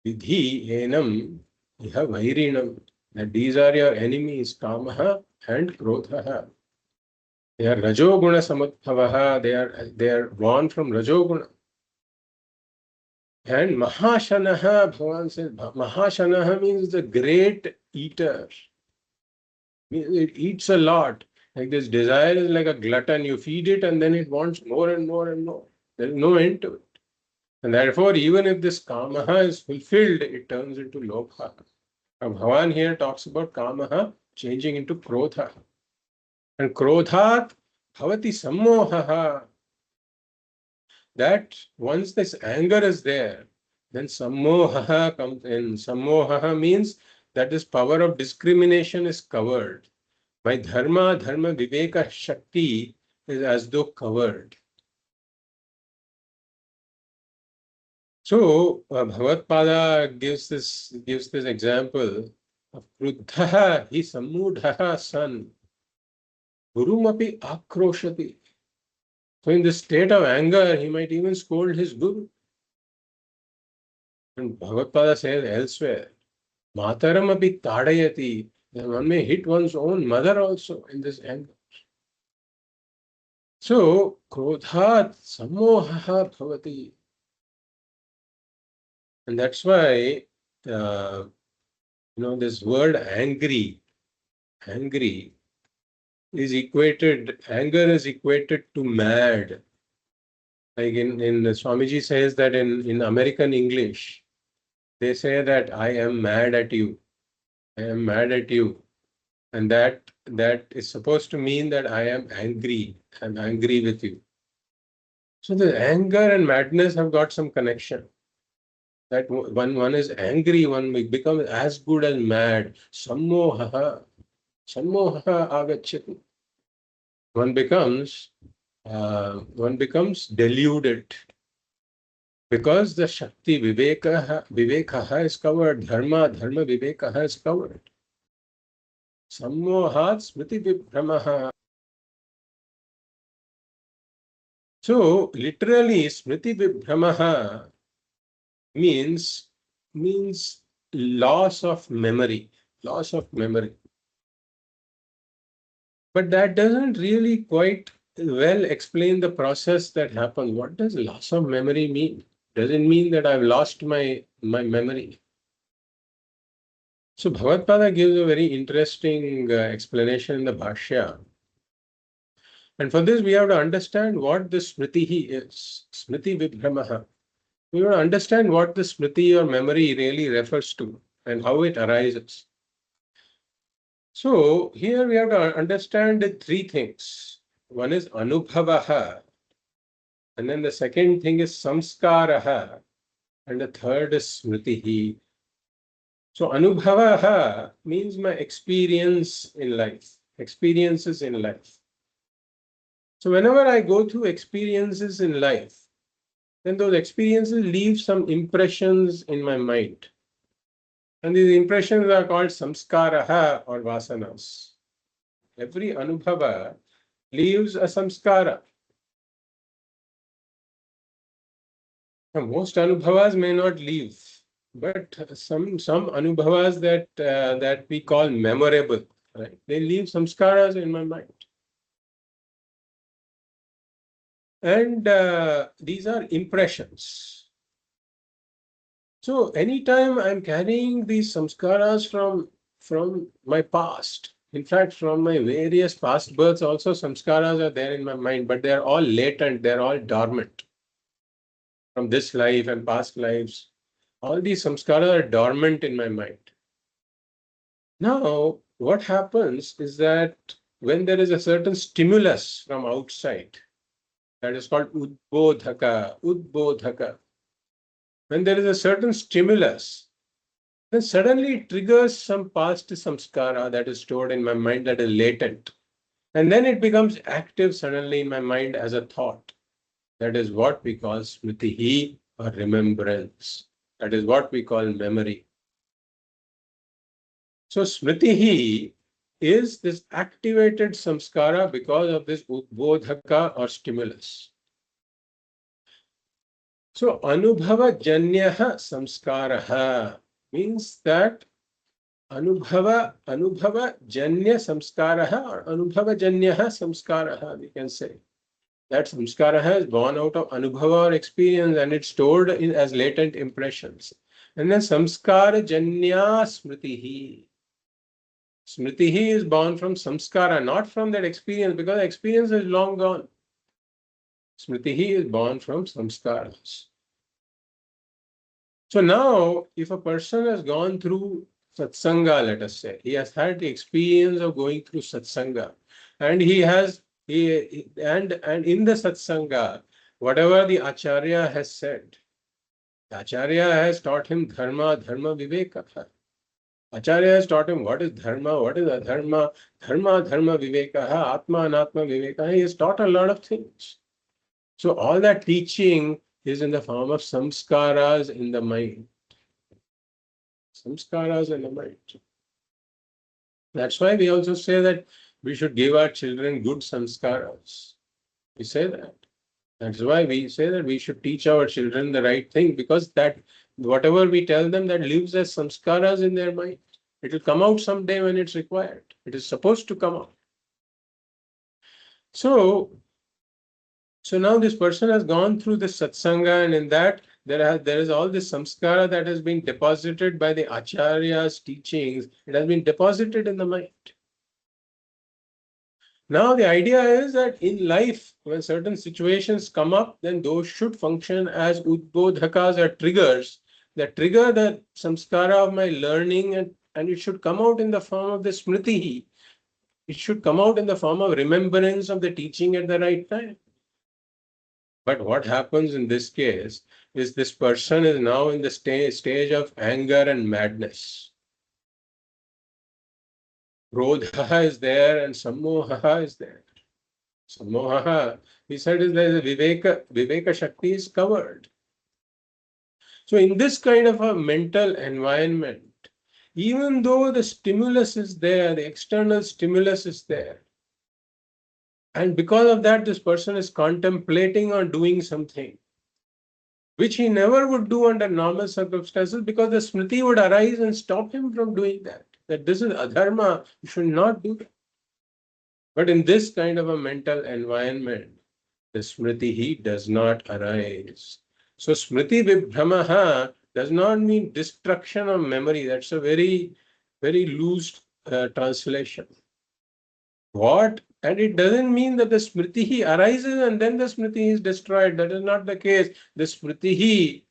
vidhi enam iha vairinam. That these are your enemies, kamaha and krodhaha. They are rajoguna samudbhavaha. They are born from rajoguna. And mahashanaha, Bhagavan says, mahashanaha means the great eater. It eats a lot. Like this desire is like a glutton. You feed it and then it wants more and more and more. There is no end to it. And therefore, even if this kamaha is fulfilled, it turns into lobha. Bhagavan here talks about kamaha changing into krodha. And krodhat bhavati sammohaha. That once this anger is there, then sammohaha comes in. Sammohaha means that this power of discrimination is covered. My dharma viveka shakti is as though covered. So Bhagavad Pada gives this example of kruddhaha hi sammudhaha san gurumapi akroshati. So in this state of anger, he might even scold his guru. And Bhagavad Pada says elsewhere, mataram api tadayati. Then one may hit one's own mother also in this anger. So krodhat sammohaha bhavati. And that's why this word angry is equated, anger is equated to mad. Like in Swamiji says that in American English, they say that I am mad at you. I am mad at you. And that is supposed to mean that I am angry. I'm angry with you. So the anger and madness have got some connection. That when one is angry, one becomes as good as mad. Sammohaha agacchati. One becomes deluded. Because the Shakti Vivekaha is covered, Dharma Vivekaha is covered. Sammohat Smriti Vibhramaha. So, literally, Smriti Vibhramaha means loss of memory. Loss of memory. But that doesn't really quite well explain the process that happens. What does loss of memory mean? doesn't mean that I've lost my memory. So Bhagavad gives a very interesting explanation in the Bhashya. And for this, we have to understand what the smriti is. Smriti vibhramaha. We have to understand what the smriti or memory really refers to and how it arises. So here we have to understand the three things. One is anubhavaha, and then the second thing is samskaraha, and the third is smritihi. So anubhavaha means my experience in life, experiences in life. So whenever I go through experiences in life, then those experiences leave some impressions in my mind. And these impressions are called samskaraha or vasanas. Every anubhava leaves a samskara. Now, most anubhavas may not leave, but some anubhavas that we call memorable, right? They leave samskaras in my mind. And these are impressions. So anytime I'm carrying these samskaras from my past, in fact, from my various past births, also samskaras are there in my mind, but they're all latent, they're all dormant. From this life and past lives, all these samskaras are dormant in my mind. Now, what happens is that when there is a certain stimulus from outside, that is called udbodhaka. When there is a certain stimulus, then suddenly it triggers some past samskara that is stored in my mind that is latent. And then it becomes active suddenly in my mind as a thought. That is what we call smritihi or remembrance. That is what we call memory. So smritihi is this activated samskara because of this udbodhaka or stimulus. So anubhava janyaha samskaraha means that anubhava janya samskaraha or anubhava janyaha samskaraha, we can say. That samskara is born out of anubhava or experience and it's stored in as latent impressions. And then samskara janya smritihi. Smritihi is born from samskara, not from that experience, because experience is long gone. Smritihi is born from samskaras. So now, if a person has gone through satsanga, let us say, he has had the experience of going through satsanga, and and in the satsanga, whatever the acharya has said, the acharya has taught him dharma viveka. Acharya has taught him what is dharma, what is adharma, dharma viveka, atma anatma viveka. He has taught a lot of things. So all that teaching is in the form of samskaras in the mind. Samskaras in the mind. That's why we also say that we should give our children good samskaras. We say that. That's why we say that we should teach our children the right thing, because that whatever we tell them, that lives as samskaras in their mind. It will come out someday when it's required. It is supposed to come out. So now this person has gone through the satsanga, and in that there is all this samskara that has been deposited by the acharya's teachings. It has been deposited in the mind. Now the idea is that in life, when certain situations come up, then those should function as udbodhakas or triggers that trigger the samskara of my learning, and it should come out in the form of the smriti. It should come out in the form of remembrance of the teaching at the right time. But what happens in this case is this person is now in the stage of anger and madness. Krodha is there and sammoha is there. Sammoha, he said, is there is a viveka shakti is covered. So in this kind of a mental environment, even though the stimulus is there, the external stimulus is there, and because of that, this person is contemplating on doing something, which he never would do under normal circumstances, because the smriti would arise and stop him from doing that. That this is adharma, you should not do that. But in this kind of a mental environment, the smriti does not arise. So Smriti Vibhramaha does not mean destruction of memory. That's a very, very loose translation. What? And it doesn't mean that the Smriti arises and then the Smriti is destroyed. That is not the case. The Smriti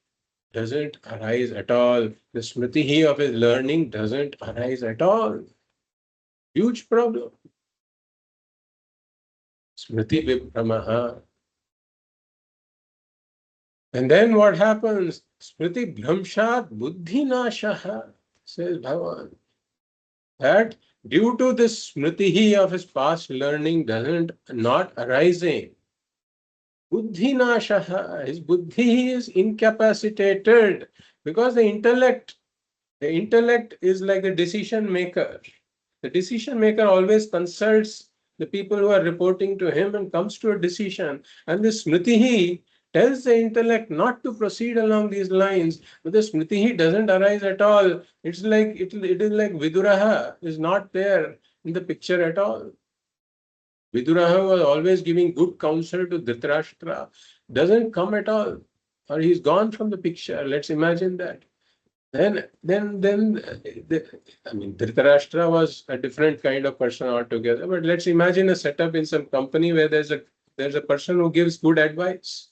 doesn't arise at all. The Smriti of his learning doesn't arise at all. Huge problem. Smriti Vibhramaha. And then what happens? Smriti Bhramshat Buddhi Nashaha, says Bhagavan. That due to this Smriti of his past learning doesn't not arising, Buddhi Nashaha, his Buddhi is incapacitated because the intellect is like the decision maker. The decision maker always consults the people who are reporting to him and comes to a decision. And the Smriti tells the intellect not to proceed along these lines, but the Smriti doesn't arise at all. It's like it is like Viduraha is not there in the picture at all. Viduraha was always giving good counsel to Dhritarashtra, doesn't come at all, or he's gone from the picture. Let's imagine that. I mean, Dhritarashtra was a different kind of person altogether. But let's imagine a setup in some company where there's a person who gives good advice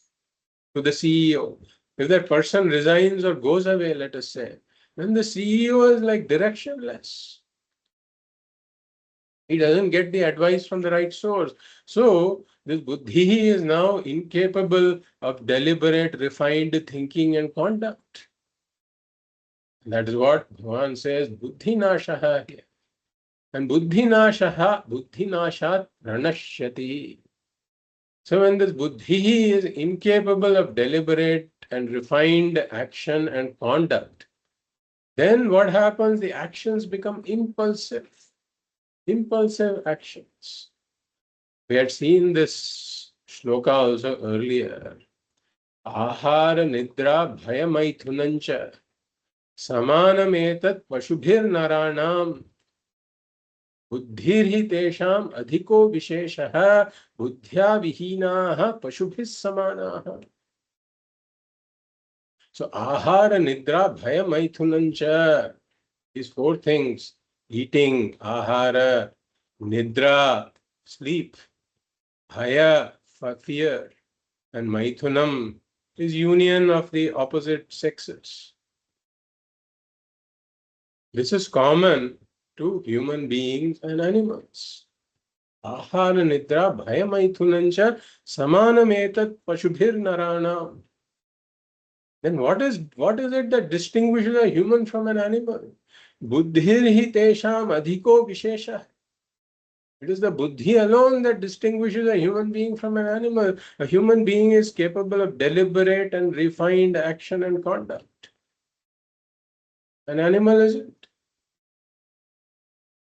to the CEO. If that person resigns or goes away, let us say, then the CEO is like directionless. He doesn't get the advice from the right source. So this buddhi is now incapable of deliberate, refined thinking and conduct. That is what Bhagavan says, buddhi nashaha here. And buddhi nashat pranashyati. So when this buddhi is incapable of deliberate and refined action and conduct, then what happens? The actions become impulsive. Impulsive actions. We had seen this shloka also earlier. Ahara nidra bhayamaithunancha samanametat pashubhir naranam बुद्धिर्हि तेषाम अधिको विशेषः बुद्ध्या विहीनाः पशुभिः समानाः. So ahara, nidra, bhaya, maithunancha. These four things: eating, ahara; nidra, sleep; bhaya, fear; and maithunam is union of the opposite sexes. This is common to human beings and animals. Ahara nidra bhaya maithunancha samanametat pashubhir narana. Then what is it that distinguishes a human from an animal? Buddhirhi tesham adhiko vishesha. It is the buddhi alone that distinguishes a human being from an animal. A human being is capable of deliberate and refined action and conduct. An animal isn't.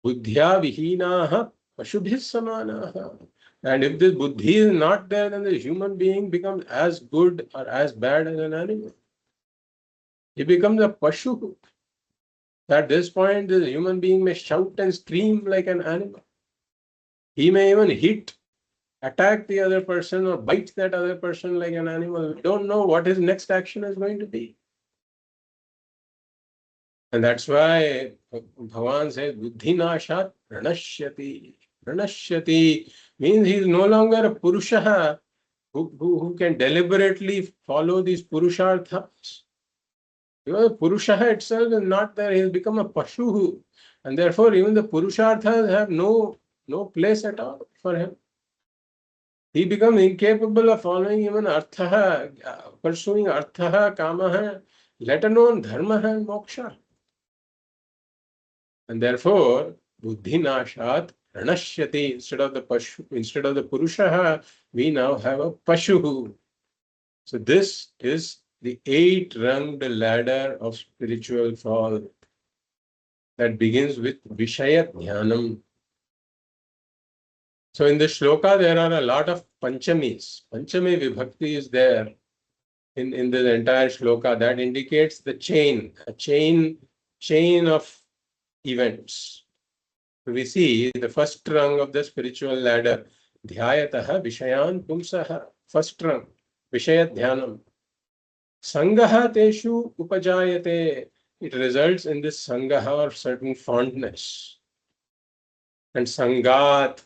Buddhya vihinaha pashubhis samanaha. And if this buddhi is not there, then the human being becomes as good or as bad as an animal. He becomes a pashu. At this point, the human being may shout and scream like an animal. He may even attack the other person or bite that other person like an animal. We don't know what his next action is going to be. And that's why Bhagavan says, Buddhi nashat pranashyati. Pranashyati means he is no longer a purusha who can deliberately follow these purusharthas. Because purusha itself is not there, he has become a pashu. And therefore, even the purusharthas have no place at all for him. He becomes incapable of following even artha, pursuing artha, kamaha, let alone dharma and moksha. And therefore, buddhi nashat pranashyati. Instead of the purusha, we now have a pashu. So this is the 8-runged ladder of spiritual fall that begins with Vishaya Dhyanam. So in the shloka, there are a lot of panchamis. Panchami vibhakti is there in the entire shloka. That indicates the chain, a chain of events. We see the first rung of the spiritual ladder, Dhyayataha Vishayan Pumsaha. First rung, Vishaya Dhyanam. Sangaha teshu upajayate. It results in this sangaha or certain fondness. And sangat,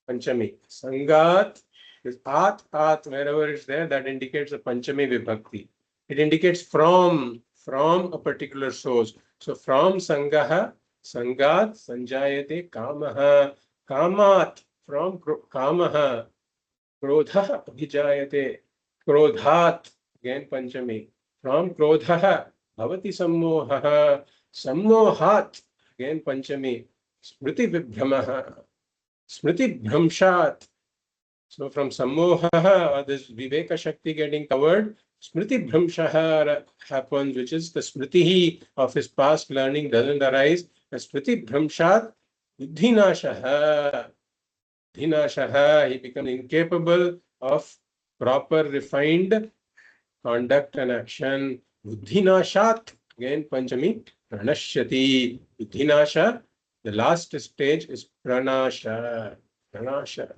panchami. Sangat is at, wherever it's there, that indicates the panchami vibhakti. It indicates from a particular source. So from sangaha, sangat, sanjayate, kamaha, kamat, from kamaha, krodha, abhijayate, krodhat, again panchami. From krodha, bhavati sammoha, sammohat, again panchami. Smriti vibhramaha, smriti bhramshat. So from sammoha, this viveka shakti getting covered, smriti bhramshaha happens, which is the smriti of his past learning doesn't arise. The smriti bhramshat, buddhinashaha, buddhinashaha, he becomes incapable of proper refined conduct and action. Buddhinashat, again Panchami, pranashyati. Buddhinasha, the last stage is pranasha. Pranasha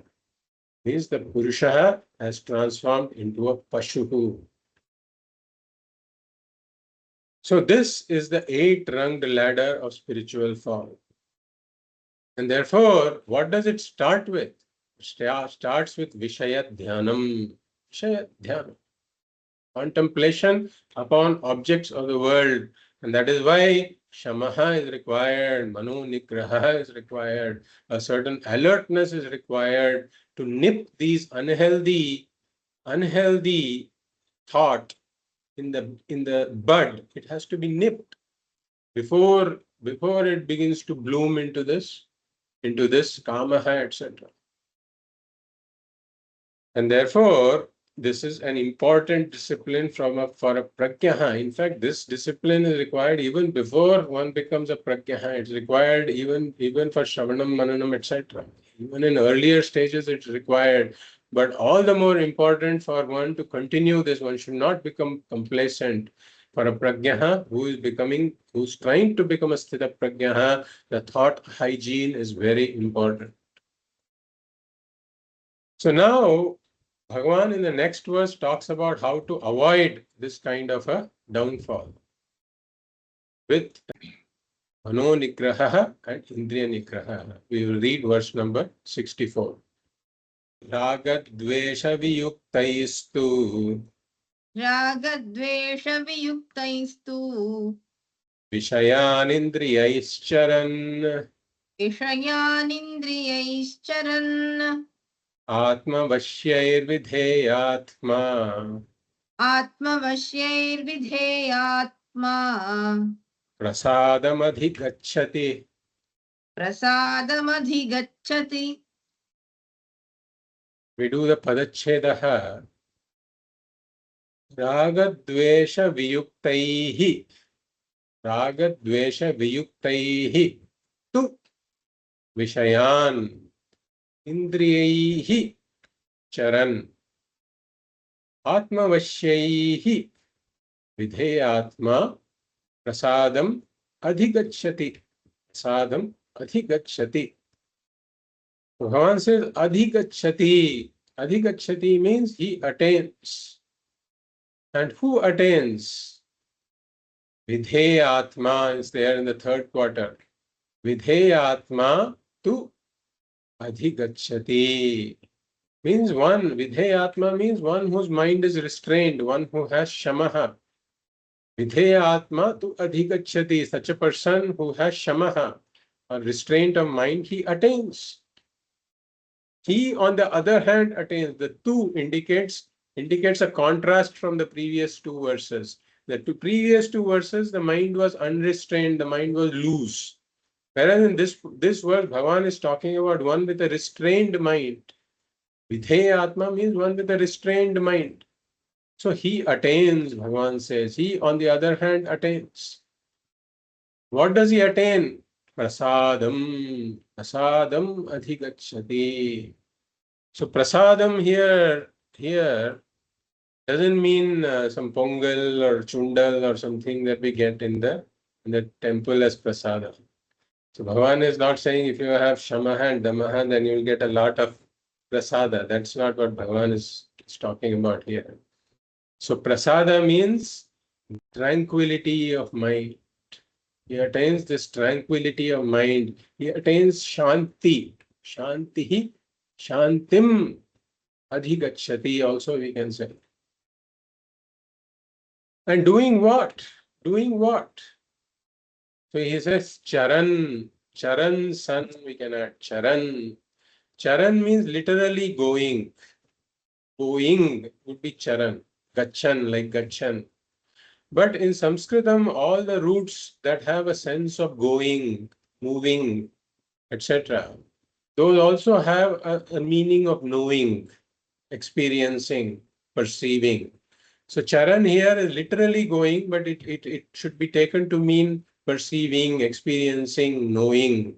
means the Purusha has transformed into a Pashu. So this is the eight-runged ladder of spiritual fall. And therefore, what does it start with? It starts with Vishaya Dhyanam. Vishaya Dhyanam. Contemplation upon objects of the world. And that is why Shamaha is required, Mano Nigraha is required, a certain alertness is required to nip these unhealthy thought in the bud. It has to be nipped before it begins to bloom into this kamaha, etc. And therefore, this is an important discipline for a pragyaha. In fact, this discipline is required even before one becomes a pragyaha. It's required even for shravanam, mananam, etc. Even in earlier stages, it's required. But all the more important for one to continue this, one should not become complacent. For a pragyaha who's trying to become a sthita pragyaha, the thought hygiene is very important. So now, Bhagavan in the next verse talks about how to avoid this kind of a downfall with Mano Nigraha and Indriya Nigraha. We will read verse number 64. Ragadvesha viyuktaistu रागद्वेषवियुक्तैस्तु Vishayanindriyaischaran विषयानिन्द्रियैश्चरन् Atmavashyairvidheyatma आत्मवश्यैर्विधेयात्मा Prasadamadighachati. प्रसादमधिगच्छति. We do the Padachhedaha. Ragadvesha viyuktaihi tu vishayan indriyaihi charan atmavashyaihi vidheyatma prasadam adhigachati. Prasadam adhigachati. Bhagavan says adhigachati. Adhigachati means he attains. And who attains? Vidheyatma is there in the third quarter. Vidheyatma tu adhigachati means one. Vidheyatma means one whose mind is restrained, one who has shamaha. Vidheyatma tu adhigachati. Such a person who has shamaha, or restraint of mind, he attains. He, on the other hand, attains. The two indicates a contrast from the previous two verses. The previous two verses, the mind was unrestrained, the mind was loose. Whereas in this verse, Bhagavan is talking about one with a restrained mind. Vidheya Atma means one with a restrained mind. So he attains, Bhagavan says. He, on the other hand, attains. What does he attain? Prasadam. Prasadam adhigachati. So prasadam here doesn't mean some pongal or chundal or something that we get in the temple as prasada. So Bhagavan is not saying if you have shamaha and damaha, then you will get a lot of prasada. That's not what Bhagavan is talking about here. So prasada means tranquility of mind. He attains this tranquility of mind. He attains shanti. Shanti, shantim adhigachati also we can say. And doing what? Doing what? So he says charan. Charan san we can add. Charan. Charan means literally going. Going would be charan. Gachan like gachan. But in Sanskritam, all the roots that have a sense of going, moving, etc., those also have a meaning of knowing, experiencing, perceiving. So charan here is literally going, but it should be taken to mean perceiving, experiencing, knowing.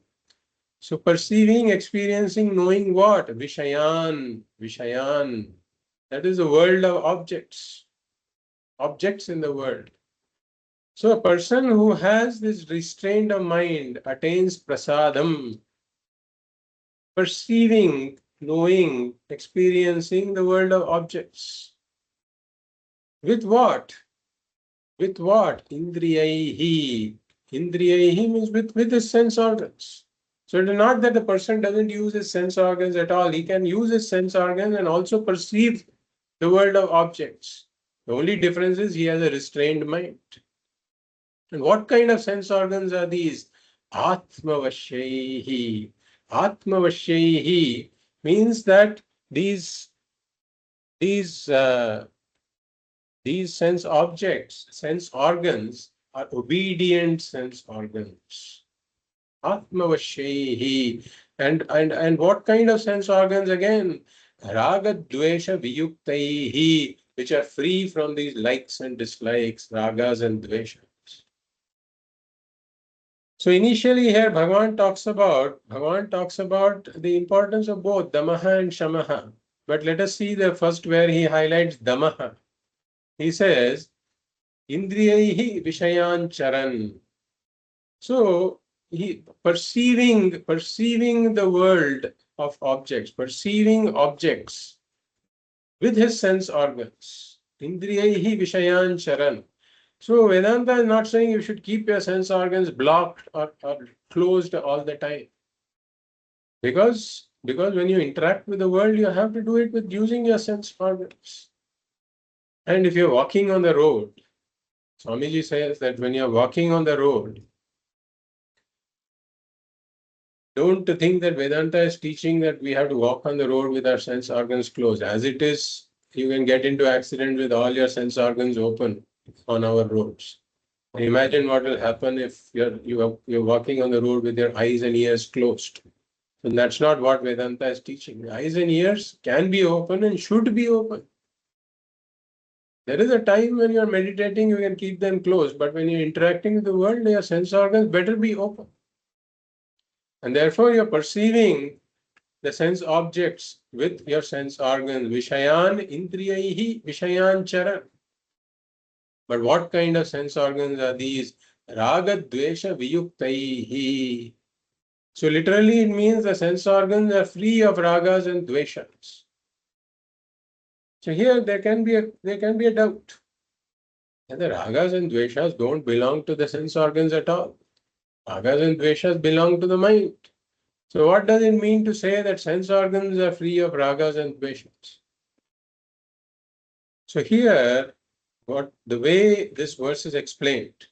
So perceiving, experiencing, knowing what? Vishayan, Vishayan. That is the world of objects, objects in the world. So a person who has this restraint of mind attains prasadam, perceiving, knowing, experiencing the world of objects. With what? With what? Indriyaihi. Indriyaihi means with his sense organs. So it is not that the person doesn't use his sense organs at all. He can use his sense organs and also perceive the world of objects. The only difference is he has a restrained mind. And what kind of sense organs are these? Atmavashyehi. Atmavashyehi means that these these uh, these sense objects, sense organs, are obedient sense organs. Atmavashyehi. And what kind of sense organs again? Raga dvesha viyuktaihi, which are free from these likes and dislikes, ragas and dveshas. So initially here Bhagavan talks about the importance of both damaha and shamaha. But let us see the first where he highlights damaha. He says, Indriyaihi vishayan charan. So he perceiving the world of objects, perceiving objects with his sense organs. Indriyaihi vishayan charan. So Vedanta is not saying you should keep your sense organs blocked or closed all the time. Because when you interact with the world, you have to do it with using your sense organs. And if you're walking on the road, Swamiji says that when you're walking on the road, don't think that Vedanta is teaching that we have to walk on the road with our sense organs closed. As it is, you can get into accident with all your sense organs open on our roads. Imagine what will happen if you're walking on the road with your eyes and ears closed. So that's not what Vedanta is teaching. The eyes and ears can be open and should be open. There is a time when you're meditating, you can keep them closed, but when you're interacting with the world, your sense organs better be open. And therefore, you're perceiving the sense objects with your sense organs. Vishayan indriyaihi vishayan charan. But what kind of sense organs are these? Raga dvesha viyuktaihi. So literally it means the sense organs are free of ragas and dveshas. So here there can be a doubt. And the ragas and dveshas don't belong to the sense organs at all. Ragas and dveshas belong to the mind. So what does it mean to say that sense organs are free of ragas and dveshas? So here, the way this verse is explained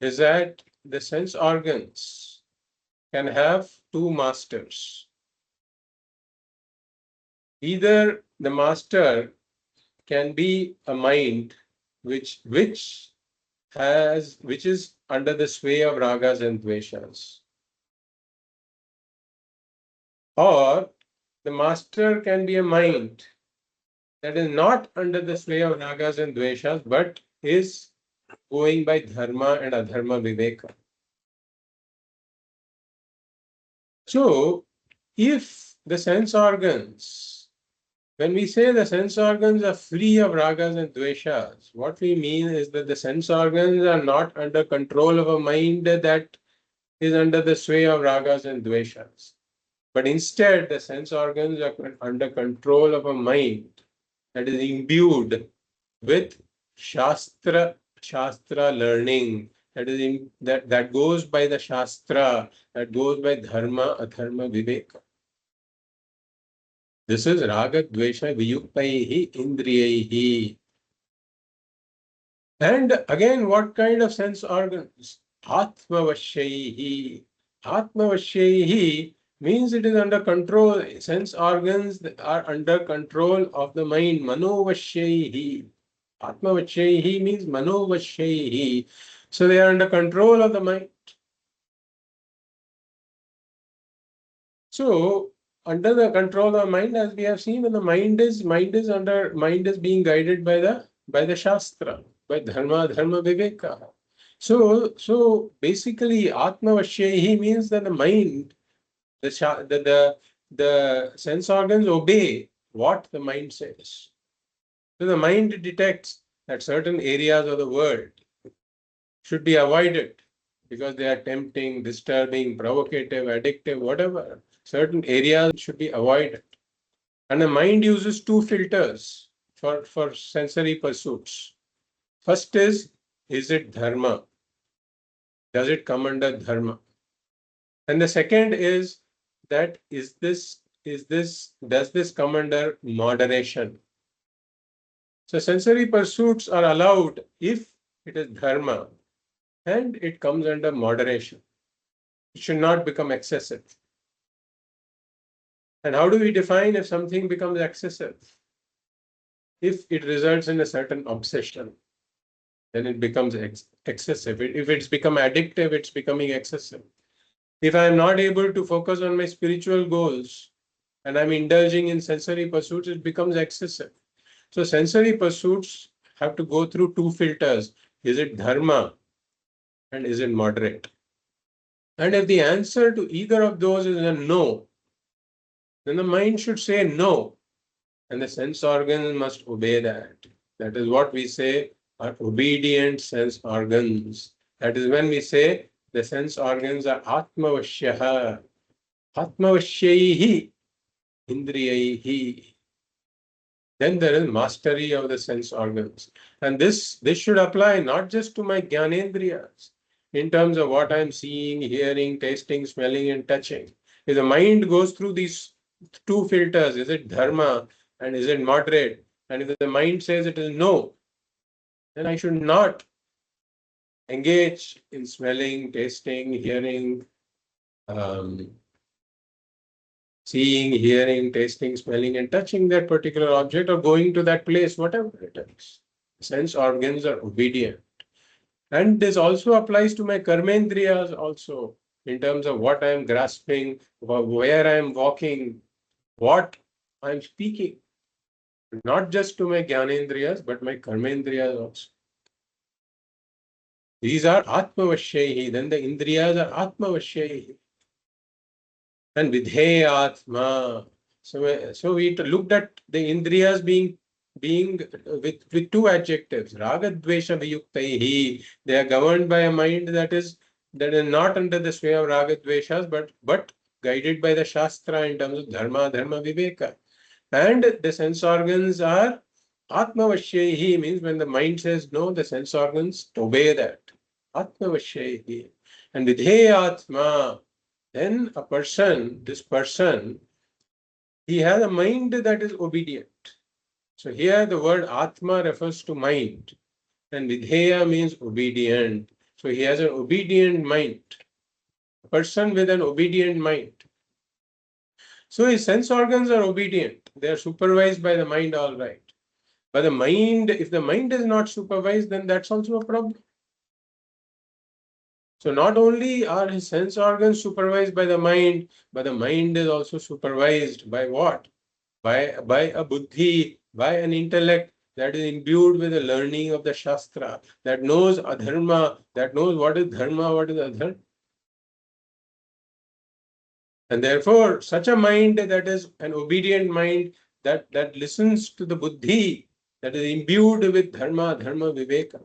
is that the sense organs can have two masters. Either the master can be a mind which is under the sway of ragas and dveshas. Or the master can be a mind that is not under the sway of ragas and dveshas, but is going by dharma and adharma viveka. So, if the sense organs, when we say the sense organs are free of ragas and dveshas, what we mean is that the sense organs are not under control of a mind that is under the sway of ragas and dveshas. But instead, the sense organs are under control of a mind that is imbued with Shastra learning. That goes by the Shastra, that goes by Dharma, Adharma, Viveka. This is Raga, Dvesha, Viyuktaihi, Indriyaihi. And again, what kind of sense organs? Atmavashyahi. Atmavashyahi means it is under control. Sense organs are under control of the mind. Manovashyahi. Atmavashyahi means manovashyahi. So they are under control of the mind. So under the control of mind, as we have seen, when the mind is being guided by the Shastra, by Dharma, Viveka. So basically, Atmavashyahi means that the mind, the sense organs obey what the mind says. So the mind detects that certain areas of the world should be avoided because they are tempting, disturbing, provocative, addictive, whatever. Certain areas should be avoided. And the mind uses two filters for sensory pursuits. First is it dharma? Does it come under dharma? And the second is that does this come under moderation? So sensory pursuits are allowed if it is dharma and it comes under moderation. It should not become excessive. And how do we define if something becomes excessive? If it results in a certain obsession, then it becomes excessive. If it's become addictive, it's becoming excessive. If I am not able to focus on my spiritual goals and I'm indulging in sensory pursuits, it becomes excessive. So sensory pursuits have to go through two filters. Is it dharma and is it moderate? And if the answer to either of those is a no, then the mind should say no. And the sense organs must obey that. That is what we say are obedient sense organs. That is when we say the sense organs are atmavashyaha, atmavashyahi, indriyaihi. Then there is mastery of the sense organs. And this should apply not just to my jnanendriyas, in terms of what I'm seeing, hearing, tasting, smelling, and touching. If the mind goes through these two filters, is it dharma and is it moderate? And if the mind says it is no, then I should not engage in smelling, tasting, hearing, seeing, hearing, tasting, smelling, and touching that particular object or going to that place, whatever it is. Sense organs are obedient. And this also applies to my karmendriyas also, in terms of what I am grasping, where I am walking, what I am speaking. Not just to my jnanendriyas, but my karmendriyas also. These are atmavashyahi, then the indriyas are atmavashyahi. And vidheyatma. So we looked at the indriyas being with two adjectives. Raga dvesha viyuktaihi. They are governed by a mind that is not under the sway of raga dveshas, but guided by the Shastra in terms of dharma viveka. And the sense organs are atmavashyahi, means when the mind says no, the sense organs obey that. Atmavashyahi. And vidheyatma. Then this person, he has a mind that is obedient. So here the word Atma refers to mind, and Vidheya means obedient. So he has an obedient mind, a person with an obedient mind. So his sense organs are obedient. They are supervised by the mind, all right. But the mind, if the mind is not supervised, then that's also a problem. So not only are his sense organs supervised by the mind, but the mind is also supervised by what? By a buddhi, by an intellect that is imbued with the learning of the Shastra, that knows adharma, that knows what is dharma, what is adharma. And therefore, such a mind that is an obedient mind, that listens to the buddhi, that is imbued with dharma, viveka.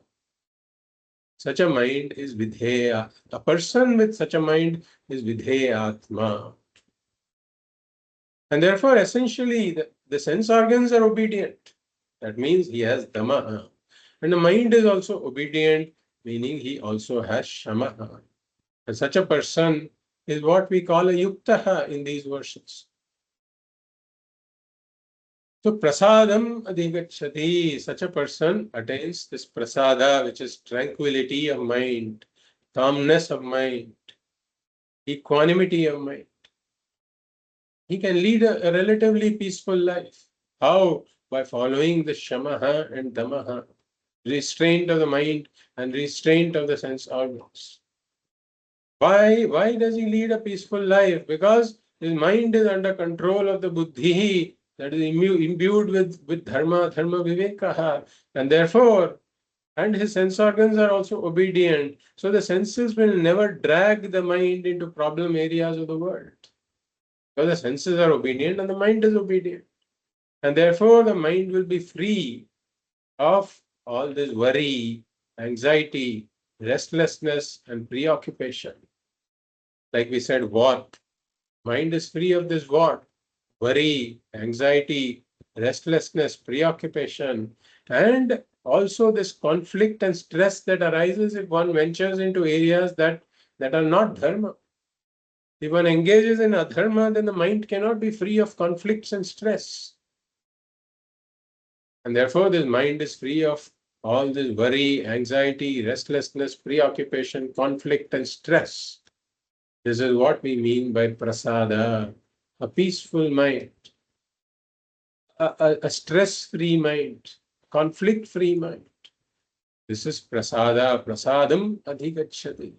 Such a mind is vidheya. A person with such a mind is vidheyatma. And therefore, essentially, the sense organs are obedient. That means he has damaha. And the mind is also obedient, meaning he also has shamaha. And such a person is what we call a yuktaha in these verses. So prasadam adhigacchati, such a person attains this prasada, which is tranquility of mind, calmness of mind, equanimity of mind. He can lead a relatively peaceful life. How? By following the shamaha and damaha, restraint of the mind and restraint of the sense organs. Why does he lead a peaceful life? Because his mind is under control of the buddhi, that is imbued with dharma vivekaha, and therefore, and his sense organs are also obedient. So the senses will never drag the mind into problem areas of the world. Because the senses are obedient and the mind is obedient. And therefore, the mind will be free of all this worry, anxiety, restlessness, and preoccupation. Like we said, what? Mind is free of this what? Worry, anxiety, restlessness, preoccupation, and also this conflict and stress that arises if one ventures into areas that are not dharma. If one engages in adharma, then the mind cannot be free of conflicts and stress. And therefore, this mind is free of all this worry, anxiety, restlessness, preoccupation, conflict, and stress. This is what we mean by prasada, a peaceful mind, a stress-free mind, conflict-free mind. This is prasada, prasadam adhigacchati.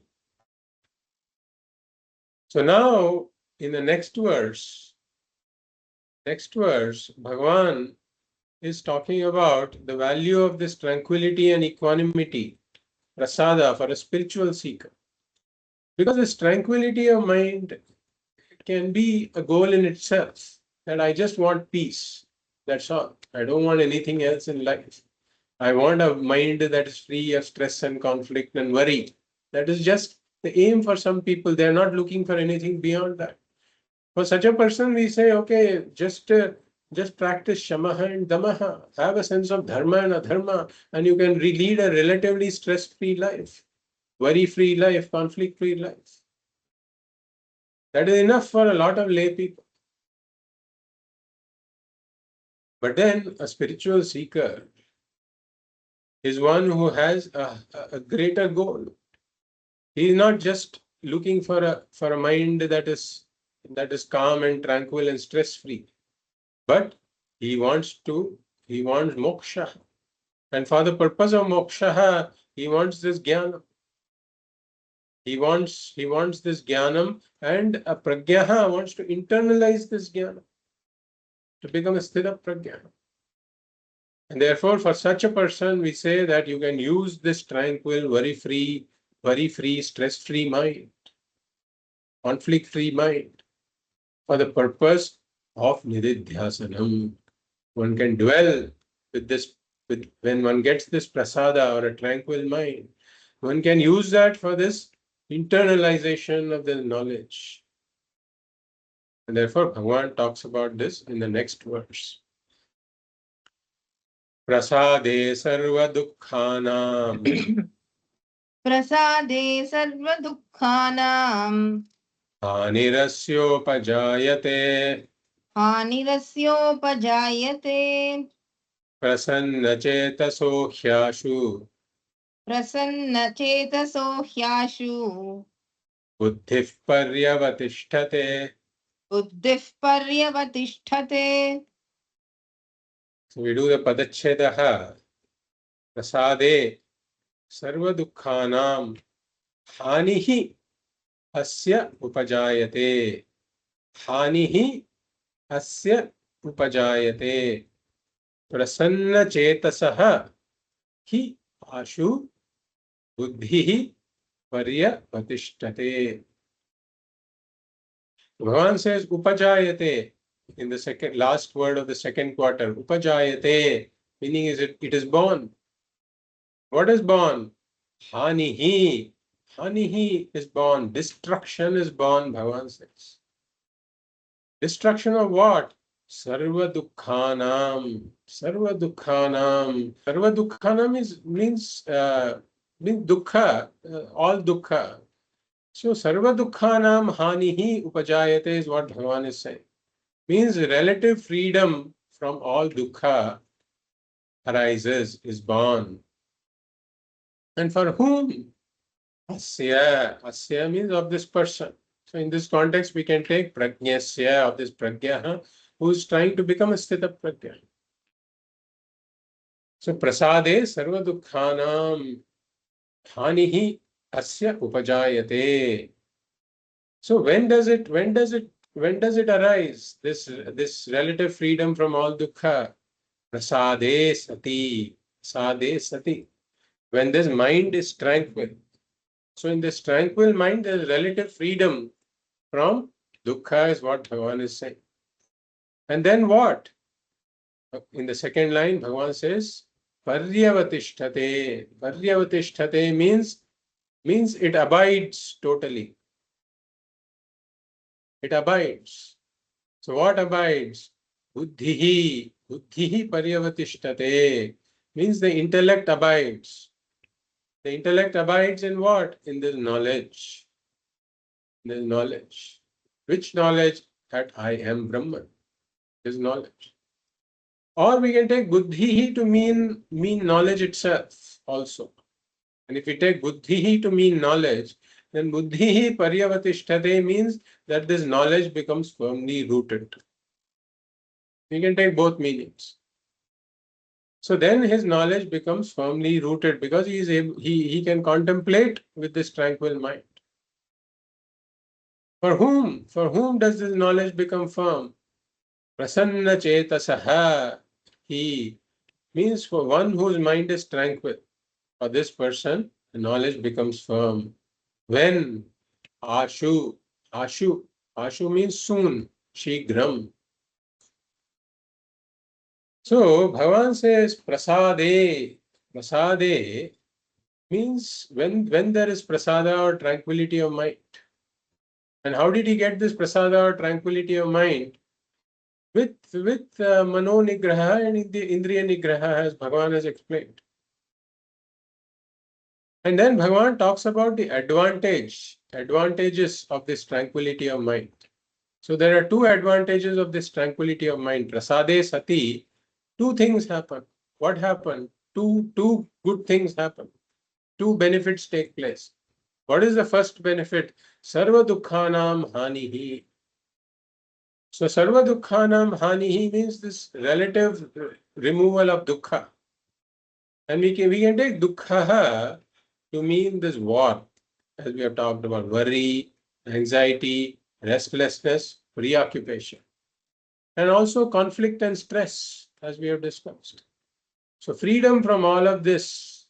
So now, in the next verse, Bhagavan is talking about the value of this tranquility and equanimity, prasada, for a spiritual seeker. Because this tranquility of mind can be a goal in itself, that I just want peace. That's all. I don't want anything else in life. I want a mind that is free of stress and conflict and worry. That is just the aim for some people. They're not looking for anything beyond that. For such a person, we say, okay, just practice shamaha and damaha. Have a sense of dharma and adharma, and you can lead a relatively stress-free life, worry-free life, conflict-free life. That is enough for a lot of lay people. But then a spiritual seeker is one who has a greater goal. He is not just looking for a mind that is calm and tranquil and stress-free, but he wants moksha. And for the purpose of moksha, he wants this jnana. He wants this jnanam, and a pragyaha wants to internalize this jnana to become a sthita pragya. And therefore, for such a person, we say that you can use this tranquil, worry-free, stress-free mind, conflict-free mind, for the purpose of nididhyasanam. One can dwell with this, when one gets this prasada or a tranquil mind, one can use that for this internalization of the knowledge. And therefore, Bhagavan talks about this in the next verse. Prasade sarva dukkhanam प्रसादे सर्वदुःखानां हानिरस्योपजायते हानिरस्योपजायते प्रसन्नचेतसो ह्याशु प्रसन्नचेतसो ह्याशु बुद्धिः पर्यवतिष्ठते. बुद्धिः पर्यवतिष्ठते. So we do the padachhedaha. Prasade sarva dukkhanam hanihi asya upajayate. Hanihi asya upajayate. Prasanna chetasaha hi ashu buddhihi paryavatishtate. Bhagavan says upajayate in the last word of the second quarter. Upajayate, meaning it is born. What is born? Hanihi. Hanihi is born. Destruction is born, Bhagavan says. Destruction of what? Sarva dukkhanam. Sarva dukkhanam. Sarva dukkhanam means dukkha, all dukkha. So sarva dukkhanam hanihi upajayate is what Bhagavan is saying. Means relative freedom from all dukkha arises, is born. And for whom? Asya. Asya means of this person. So in this context, we can take prajnasya, of this prajna, who is trying to become a sthita prajna. So prasade sarva dukkhanam hanihi asya upajayate. So when does it arise? This relative freedom from all dukkha. Prasade sati. Prasade sati. When this mind is tranquil. So in this tranquil mind, there is relative freedom from dukkha is what Bhagavan is saying. And then what? In the second line, Bhagavan says, Paryavatishthate. Paryavatishthate means it abides totally. It abides. So what abides? Buddhihi. Buddhihi paryavatishthate. Means the intellect abides. The intellect abides in what? In the knowledge. In the knowledge. Which knowledge? That I am Brahman. Is knowledge. Or we can take buddhihi to mean knowledge itself also. And if we take buddhihi to mean knowledge, then buddhihi paryavatishthate means that this knowledge becomes firmly rooted. We can take both meanings. So then his knowledge becomes firmly rooted because he can contemplate with this tranquil mind. For whom? For whom does this knowledge become firm? Prasanna chetasaha. He means for one whose mind is tranquil. For this person, the knowledge becomes firm. When? Ashu. Ashu. Ashu means soon. Shigram. So Bhagavan says prasade. Prasade means when there is prasada or tranquility of mind. And how did he get this prasada or tranquility of mind? With mano nigraha and the indriya nigraha, as Bhagavan has explained. And then Bhagavan talks about the advantages of this tranquility of mind. So there are two advantages of this tranquility of mind. Prasade sati, two things happen. What happened? Two good things happen. Two benefits take place. What is the first benefit? Sarva dukkhanam hanihi. So sarva dukkhanam hanihi means this relative removal of dukkha. And we can take dukkha to mean this war, as we have talked about, worry, anxiety, restlessness, preoccupation, and also conflict and stress, as we have discussed. So freedom from all of this,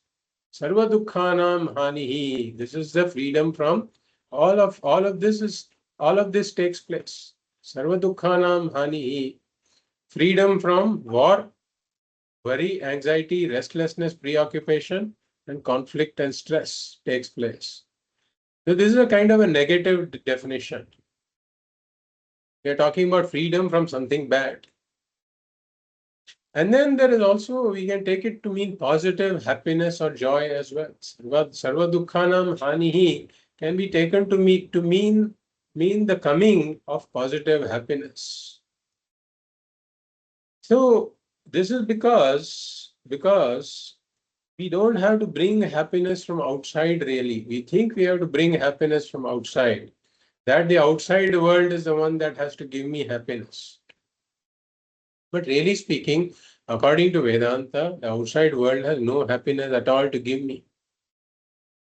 sarva dukkhanam hanihi. This is the freedom from all of this takes place. Sarva dukkhanam hanihi. Freedom from war, worry, anxiety, restlessness, preoccupation, and conflict and stress takes place. So this is a kind of a negative definition. We are talking about freedom from something bad. And then there is also, we can take it to mean positive happiness or joy as well. Sarva dukkhanam hanihi can be taken to mean the coming of positive happiness. So this is because we don't have to bring happiness from outside really. We think we have to bring happiness from outside. That the outside world is the one that has to give me happiness. But really speaking, according to Vedanta, the outside world has no happiness at all to give me.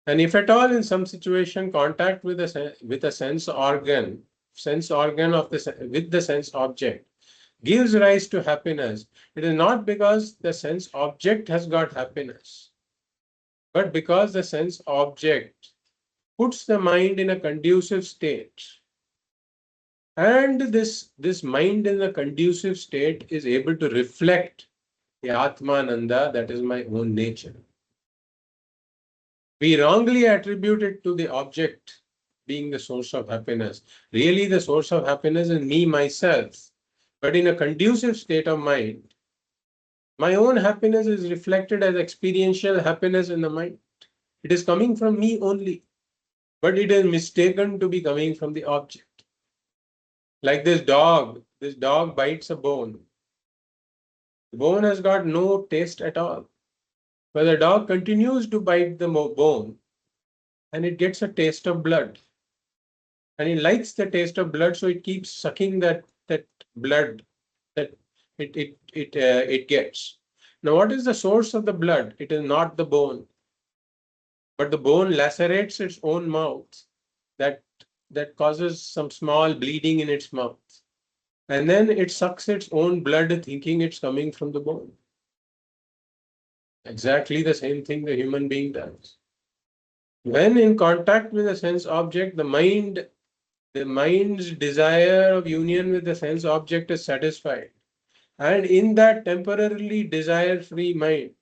And if at all in some situation contact with a sense organ with the sense object gives rise to happiness, it is not because the sense object has got happiness, but because the sense object puts the mind in a conducive state. And this mind in a conducive state is able to reflect the Atmananda, that is my own nature. We wrongly attribute it to the object being the source of happiness. Really, the source of happiness is me, myself. But in a conducive state of mind, my own happiness is reflected as experiential happiness in the mind. It is coming from me only, but it is mistaken to be coming from the object. Like this dog bites a bone. The bone has got no taste at all. But the dog continues to bite the bone and it gets a taste of blood. And it likes the taste of blood, so it keeps sucking that blood that it gets. Now, what is the source of the blood? It is not the bone, but the bone lacerates its own mouth. That that causes some small bleeding in its mouth, and then it sucks its own blood, thinking it's coming from the bone. Exactly the same thing the human being does. When in contact with a sense object, the mind's desire of union with the sense object is satisfied. And in that temporarily desire-free mind,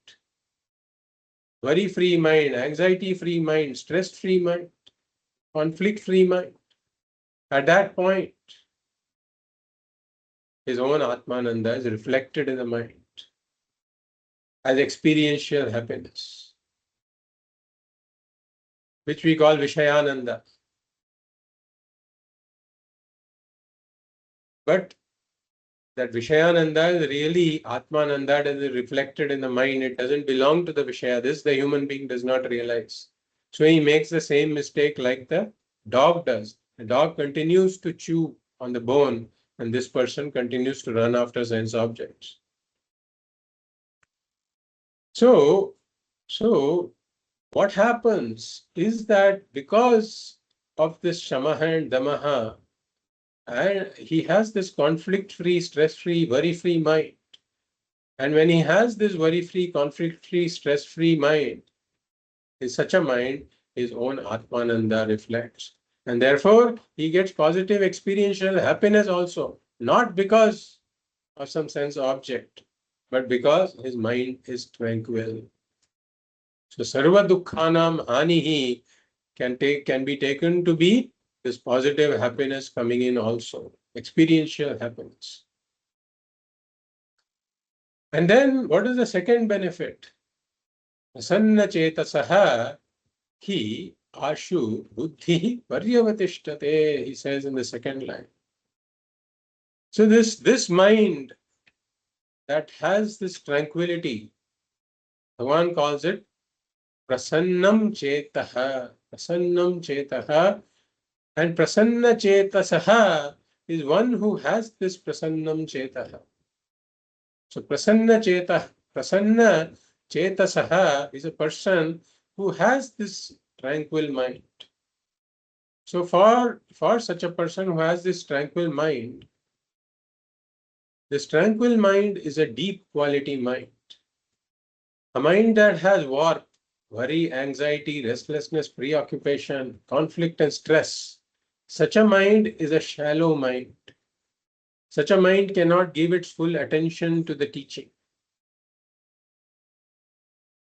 worry-free mind, anxiety-free mind, stress-free mind, conflict-free mind, at that point, his own Atmananda is reflected in the mind as experiential happiness, which we call Vishayananda. But that Vishayananda is really Atmananda that is reflected in the mind. It doesn't belong to the Vishaya. This the human being does not realize. So he makes the same mistake like the dog does. The dog continues to chew on the bone, and this person continues to run after sense objects. So what happens is that because of this Shamaha and Damaha, and he has this conflict-free, stress-free, worry-free mind. And when he has this worry-free, conflict-free, stress-free mind, in such a mind, his own Atmananda reflects. And therefore, he gets positive experiential happiness also, not because of some sense object, but because his mind is tranquil. So, sarva dukkhanam hanihi can be taken to be this positive happiness coming in also, experiential happiness. And then what is the second benefit? Prasanna chetasaha hi ashu buddhi paryavatishtate, he says in the second line. So this mind that has this tranquility, Bhagavan calls it prasannam chetaha, prasannam chetaha, and prasanna chetasaha is one who has this prasannam chetaha. So prasanna chetasaha is a person who has this tranquil mind. So for such a person who has this tranquil mind is a deep quality mind. A mind that has worry, anxiety, restlessness, preoccupation, conflict and stress. Such a mind is a shallow mind. Such a mind cannot give its full attention to the teaching.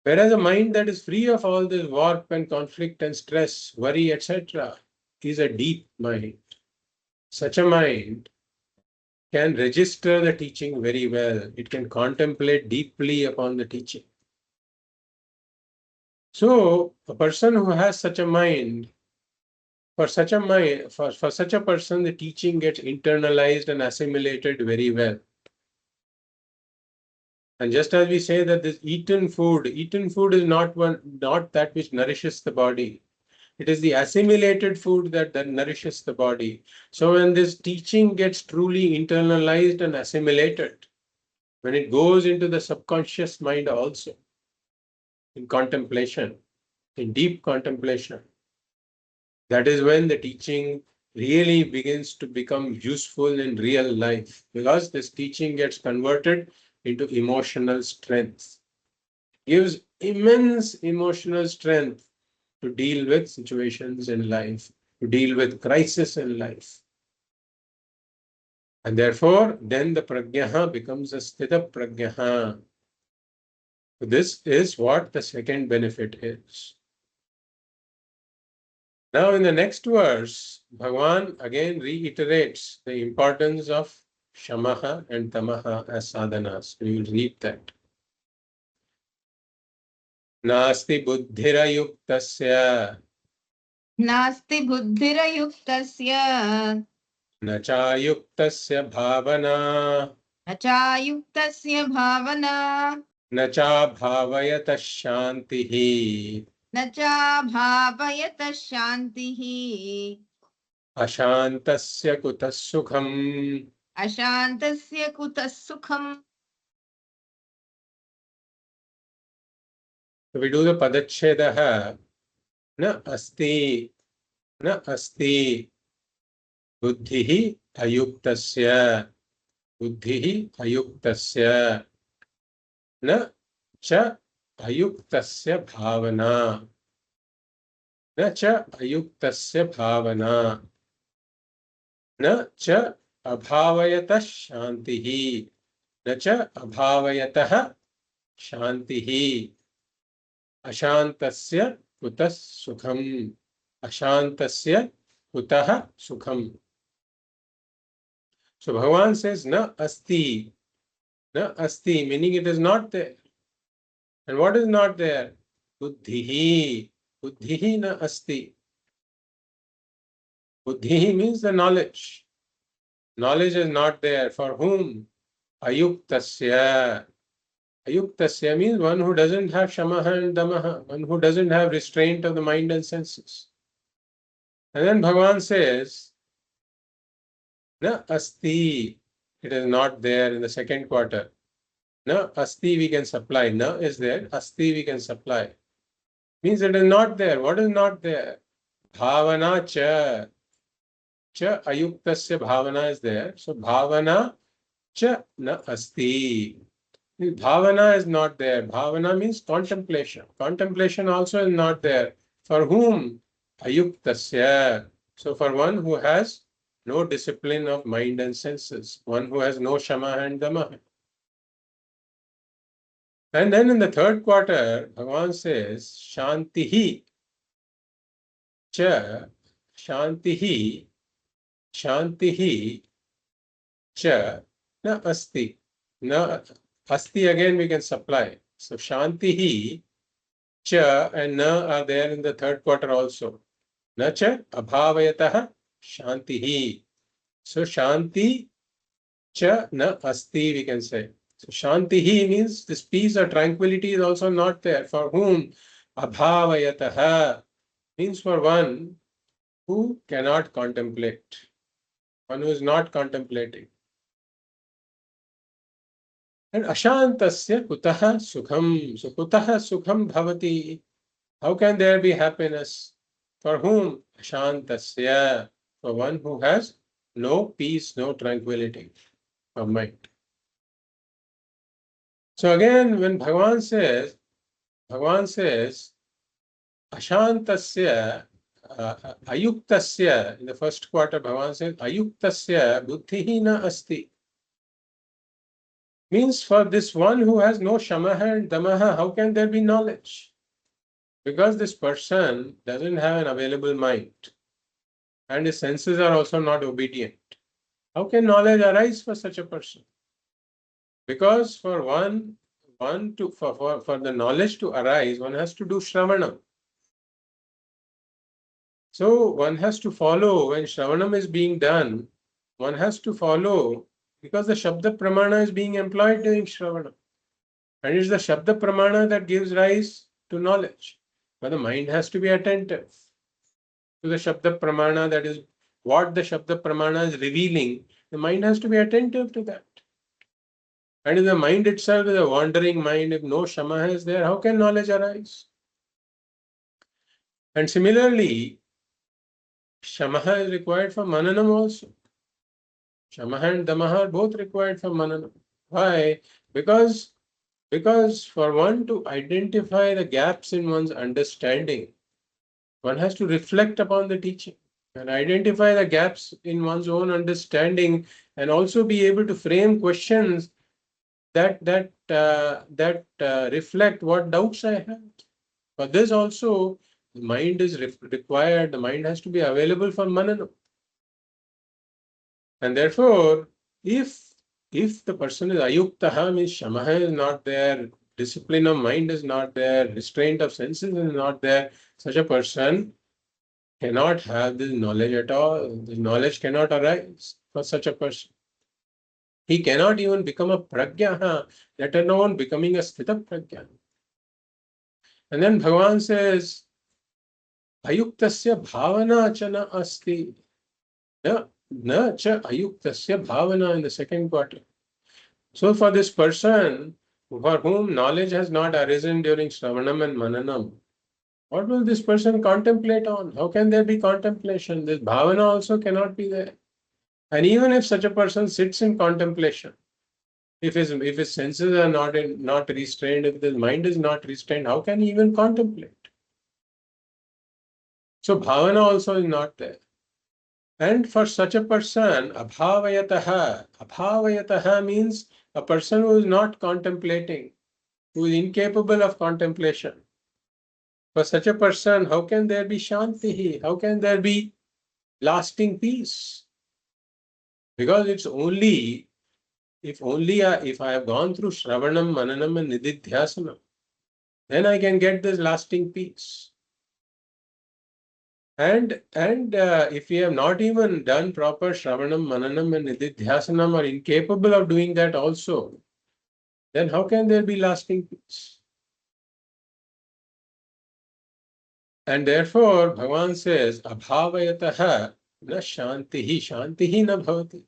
Whereas a mind that is free of all this warp and conflict and stress, worry, etc., is a deep mind. Such a mind can register the teaching very well. It can contemplate deeply upon the teaching. So, a person who has such a mind, for such a person, the teaching gets internalized and assimilated very well. And just as we say that this eaten food is not that which nourishes the body. It is the assimilated food that nourishes the body. So when this teaching gets truly internalized and assimilated, when it goes into the subconscious mind also, in contemplation, in deep contemplation, that is when the teaching really begins to become useful in real life, because this teaching gets converted into emotional strength. It gives immense emotional strength to deal with situations in life, to deal with crisis in life. And therefore, then the prajnaha becomes a sthita prajnaha. This is what the second benefit is. Now, in the next verse, Bhagavan again reiterates the importance of shamaha and tamaha as sadhanas. We will read that. Nasti buddhirayuktasya नास्ति बुद्धिरयुक्तस्य न chayuktasya bhavana न चायुक्तस्य भावना न चाभावयतः शान्तिः न चाभावयतः शान्तिः अशान्तस्य कुतः सुखम्. अशान्तस्य कुतः सुखम्. So we do the padachhedah. न अस्ति न अस्ति बुद्धिः अयुक्तस्य बुद्धिः अयुक्तस्य न च अयुक्तस्य भावना न च अयुक्तस्य भावना न च अभावयतः शान्तिः न च अभावयतः शान्तिः अशान्तस्य कुतः सुखम् अशान्तस्य कुतः सुखम्. So Bhagavan says na asti meaning it is not there. And what is not there? Buddhihi na asti. Buddhihi means the knowledge. Knowledge is not there. For whom? Ayuktasya. Ayuktasya means one who doesn't have shamaha and damaha, one who doesn't have restraint of the mind and senses. And then Bhagavan says, na asti, it is not there in the second quarter. Na asti we can supply, na is there, asti we can supply. Means it is not there. What is not there? Bhavana cha. Cha ayuktasya bhavana is there. So bhavana cha na asti. Bhavana is not there. Bhavana means contemplation. Contemplation also is not there. For whom? Ayuktasya. So for one who has no discipline of mind and senses, one who has no shama and dama. And then in the third quarter, Bhagavan says, Shantihi cha, Shantihi cha na asti. Na asti again we can supply. So Shantihi cha and na are there in the third quarter also. Na cha abhavayatah shantihi. So shanti cha na asti we can say. So shantihi means this peace or tranquility is also not there. For whom? Abhavayatah means for one who cannot contemplate. One who is not contemplating. And ashantasya kutaha sukham. So kutaha sukham bhavati. How can there be happiness? For whom? Ashantasya. For one who has no peace, no tranquility of mind. So again, when Bhagavan says, Ashantasya, Ayuktasya, in the first quarter, Bhagavan says, Ayuktasya buddhihi na asti. Means for this one who has no shamaha and damaha, how can there be knowledge? Because this person doesn't have an available mind and his senses are also not obedient. How can knowledge arise for such a person? Because for the knowledge to arise, one has to do shravanam. So one has to follow when shravanam is being done, one has to follow because the Shabda Pramana is being employed during shravanam. And it's the Shabda Pramana that gives rise to knowledge. But the mind has to be attentive to the Shabda Pramana, that is what the Shabda Pramana is revealing. The mind has to be attentive to that. And if the mind itself is a wandering mind, if no Shama is there, how can knowledge arise? And similarly, Shamaha is required for Mananam also. Shamaha and Damaha are both required for Mananam. Why? Because for one to identify the gaps in one's understanding, one has to reflect upon the teaching and identify the gaps in one's own understanding and also be able to frame questions that reflect what doubts I have. For this also, the mind is required, the mind has to be available for manana. And therefore, if if the person is ayuktaha, means shamaha is not there, discipline of mind is not there, restraint of senses is not there, such a person cannot have this knowledge at all. The knowledge cannot arise for such a person. He cannot even become a pragya, let alone becoming a sthita pragya. And then Bhagavan says, ayuktasya bhavana chana asti. Na cha ayuktasya bhavana in the second quarter. So for this person for whom knowledge has not arisen during Shravanam and Mananam, what will this person contemplate on? How can there be contemplation? This bhavana also cannot be there. And even if such a person sits in contemplation, if his senses are not restrained, if his mind is not restrained, how can he even contemplate? So bhavana also is not there. And for such a person, abhavayataha means a person who is not contemplating, who is incapable of contemplation. For such a person, how can there be shanti? How can there be lasting peace? Because it's only if I have gone through Shravanam, Mananam, and Nididhyasanam, then I can get this lasting peace. And if we have not even done proper Shravanam, Mananam, and Nididhyasanam, or incapable of doing that also, then how can there be lasting peace? And therefore, Bhagavan says, abhavayataha na shantihi na bhavati.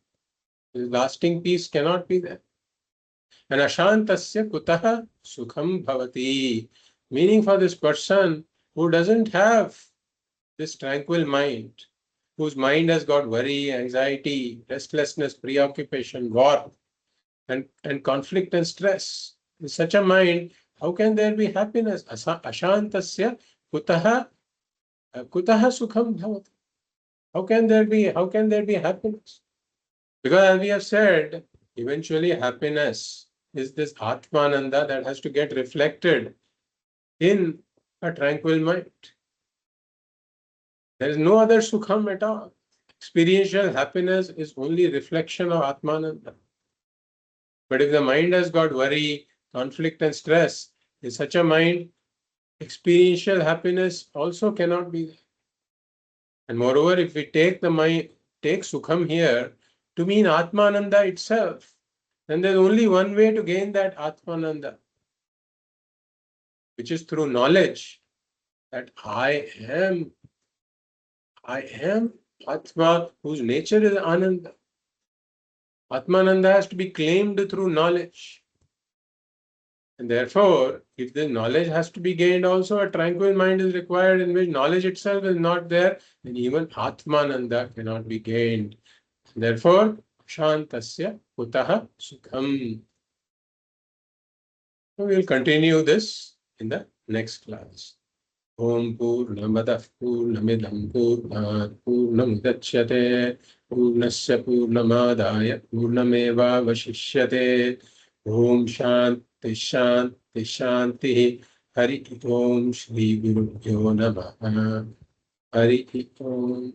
Lasting peace cannot be there. And ashantasya kutaha sukham bhavati. Meaning for this person who doesn't have this tranquil mind, whose mind has got worry, anxiety, restlessness, preoccupation, war, and conflict and stress. In such a mind, how can there be happiness? Ashantasya kutaha sukham bhavati. How can there be happiness? Because as we have said, eventually happiness is this Atmananda that has to get reflected in a tranquil mind. There is no other Sukham at all. Experiential happiness is only reflection of Atmananda. But if the mind has got worry, conflict and stress, in such a mind, experiential happiness also cannot be there. And moreover, if we take Sukham here to mean Atmananda itself, then there's only one way to gain that Atmananda, which is through knowledge that I am Atma, whose nature is Ananda. Atmananda has to be claimed through knowledge. And therefore, if the knowledge has to be gained also, a tranquil mind is required in which knowledge itself is not there, then even Atmananda cannot be gained. Therefore, Shantasya Kutaha Sukham. So we will continue this in the next class. Om Purnamadah Purnamidam Purnat Purnamudachyate Purnasya Purnamadaya Purnameva Vashishyate. Om Shanti Shanti Shanti. Hari Om Shri Guru Namaha. Hari Om.